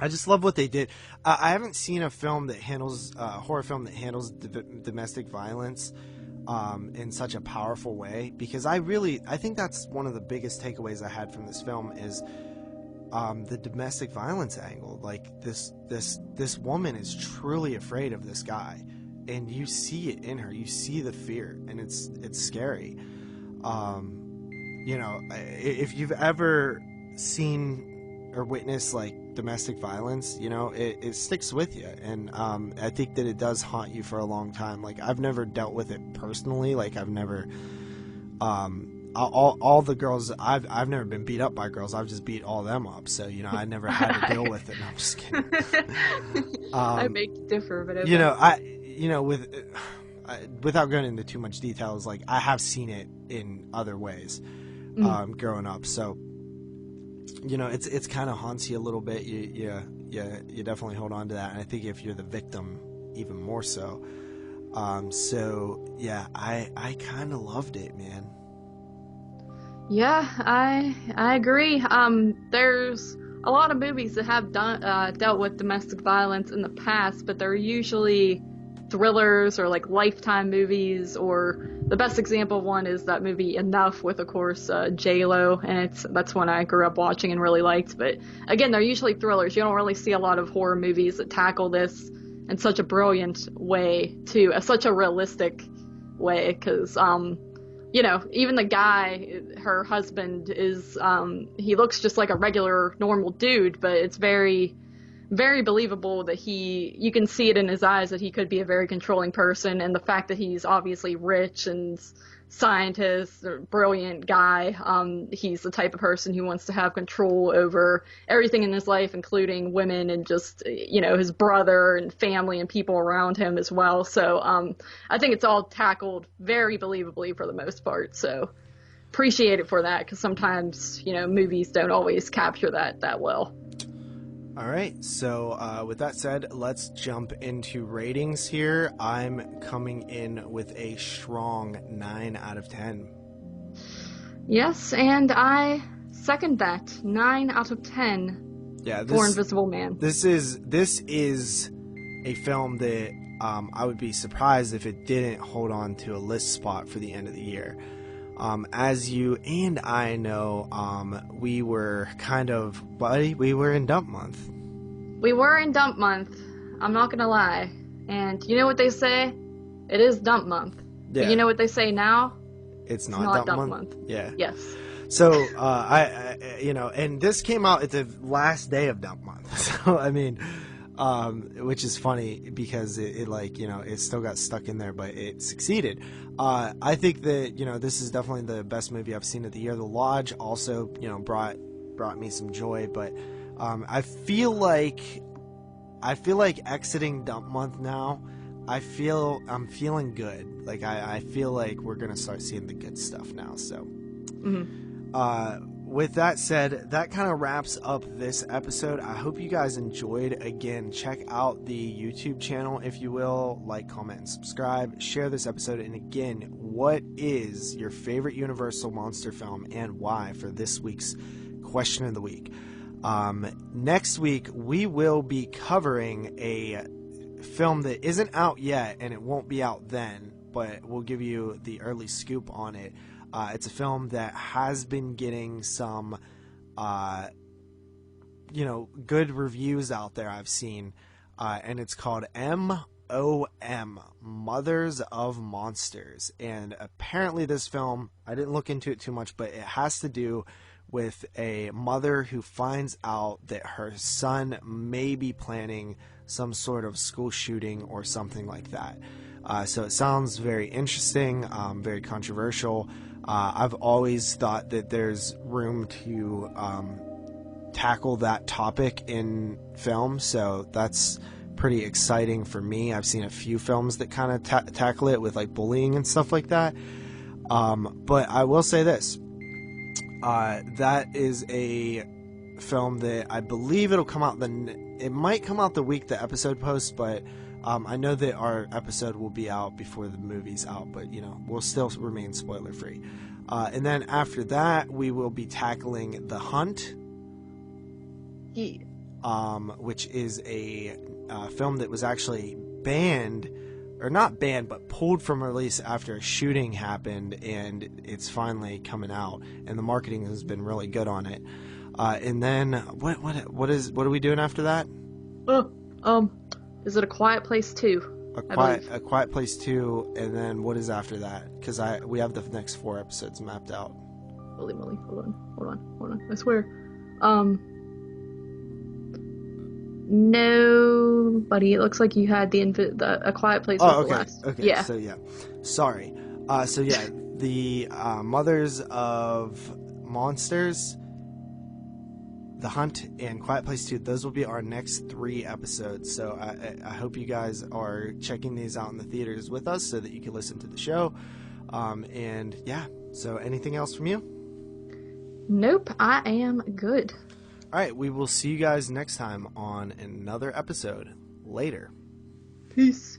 just love what they did. I haven't seen a film that handles horror film that handles domestic violence in such a powerful way, because I think that's one of the biggest takeaways I had from this film is the domestic violence angle. Like this woman is truly afraid of this guy, and you see it in her. You see the fear, and it's scary. You know, if you've ever seen or witnessed like domestic violence, you know, it sticks with you, and I think that it does haunt you for a long time. Like, I've never dealt with it personally. Like, I've never all the girls, I've never been beat up by girls. I've just beat all them up. So, you know, I never had to deal with it. No, I'm just kidding. I beg to differ, but okay. You know, without going into too much details, like, I have seen it in other ways, growing up. So, you know, it's kind of haunts you a little bit. You definitely hold on to that. And I think if you're the victim, even more so. So yeah, I kind of loved it, man. Yeah, I agree. There's a lot of movies that have dealt with domestic violence in the past, but they're usually thrillers or like Lifetime movies, or the best example of one is that movie Enough with, of course, J-Lo, and that's one I grew up watching and really liked. But again, they're usually thrillers. You don't really see a lot of horror movies that tackle this in such a brilliant way, too, such a realistic way, because you know, even the guy, her husband, is he looks just like a regular normal dude, but it's very, very believable that you can see it in his eyes that he could be a very controlling person, and the fact that he's obviously rich and scientist, or brilliant guy, he's the type of person who wants to have control over everything in his life, including women and just, you know, his brother and family and people around him as well. So I think it's all tackled very believably for the most part. So appreciate it for that, because sometimes, you know, movies don't always capture that well. All right, so with that said, let's jump into ratings here. I'm coming in with a strong 9 out of 10. Yes, and I second that. 9 out of 10 for Invisible Man. This is a film that I would be surprised if it didn't hold on to a list spot for the end of the year. As you and I know, we were we were in dump month. We were in dump month. I'm not gonna lie. And you know what they say? It is dump month. Yeah. But you know what they say now? It's not dump month. Yeah. Yes. So, I you know, and this came out at the last day of dump month. So, I mean, which is funny because it like, you know, it still got stuck in there, but it succeeded. I think that, you know, this is definitely the best movie I've seen of the year. The Lodge also, you know, brought me some joy, but I feel like exiting dump month now, I'm feeling good. Like, I feel like we're gonna start seeing the good stuff now. So, with that said, that kind of wraps up this episode. I hope you guys enjoyed. Again, check out the YouTube channel, if you will. Like, comment, and subscribe. Share this episode. And again, what is your favorite Universal monster film and why, for this week's question of the week? Next week, we will be covering a film that isn't out yet, and it won't be out then, but we'll give you the early scoop on it. It's a film that has been getting some, you know, good reviews out there, I've seen, and it's called M.O.M., Mothers of Monsters. And apparently this film, I didn't look into it too much, but it has to do with a mother who finds out that her son may be planning some sort of school shooting or something like that. So it sounds very interesting, very controversial. I've always thought that there's room to tackle that topic in film, so that's pretty exciting for me. I've seen a few films that kind of tackle it with like bullying and stuff like that. But I will say this. That is a film that I believe it'll come out it might come out the week the episode posts, but I know that our episode will be out before the movie's out, but, you know, we'll still remain spoiler free. And then after that, we will be tackling The Hunt, which is a film that was actually banned, or not banned, but pulled from release after a shooting happened, and it's finally coming out, and the marketing has been really good on it. And then what are we doing after that? Is it A Quiet Place 2? A Quiet Place 2, and then what is after that? Because we have the next 4 episodes mapped out. Holy moly! Hold on! I swear. No, buddy. It looks like you had A Quiet Place was the last. Okay. Yeah. So yeah, sorry. The Mothers of Monsters, The Hunt, and Quiet Place 2. Those will be our next 3 episodes. So I hope you guys are checking these out in the theaters with us so that you can listen to the show. And yeah. So anything else from you? Nope. I am good. All right, we will see you guys next time on another episode. Later. Peace.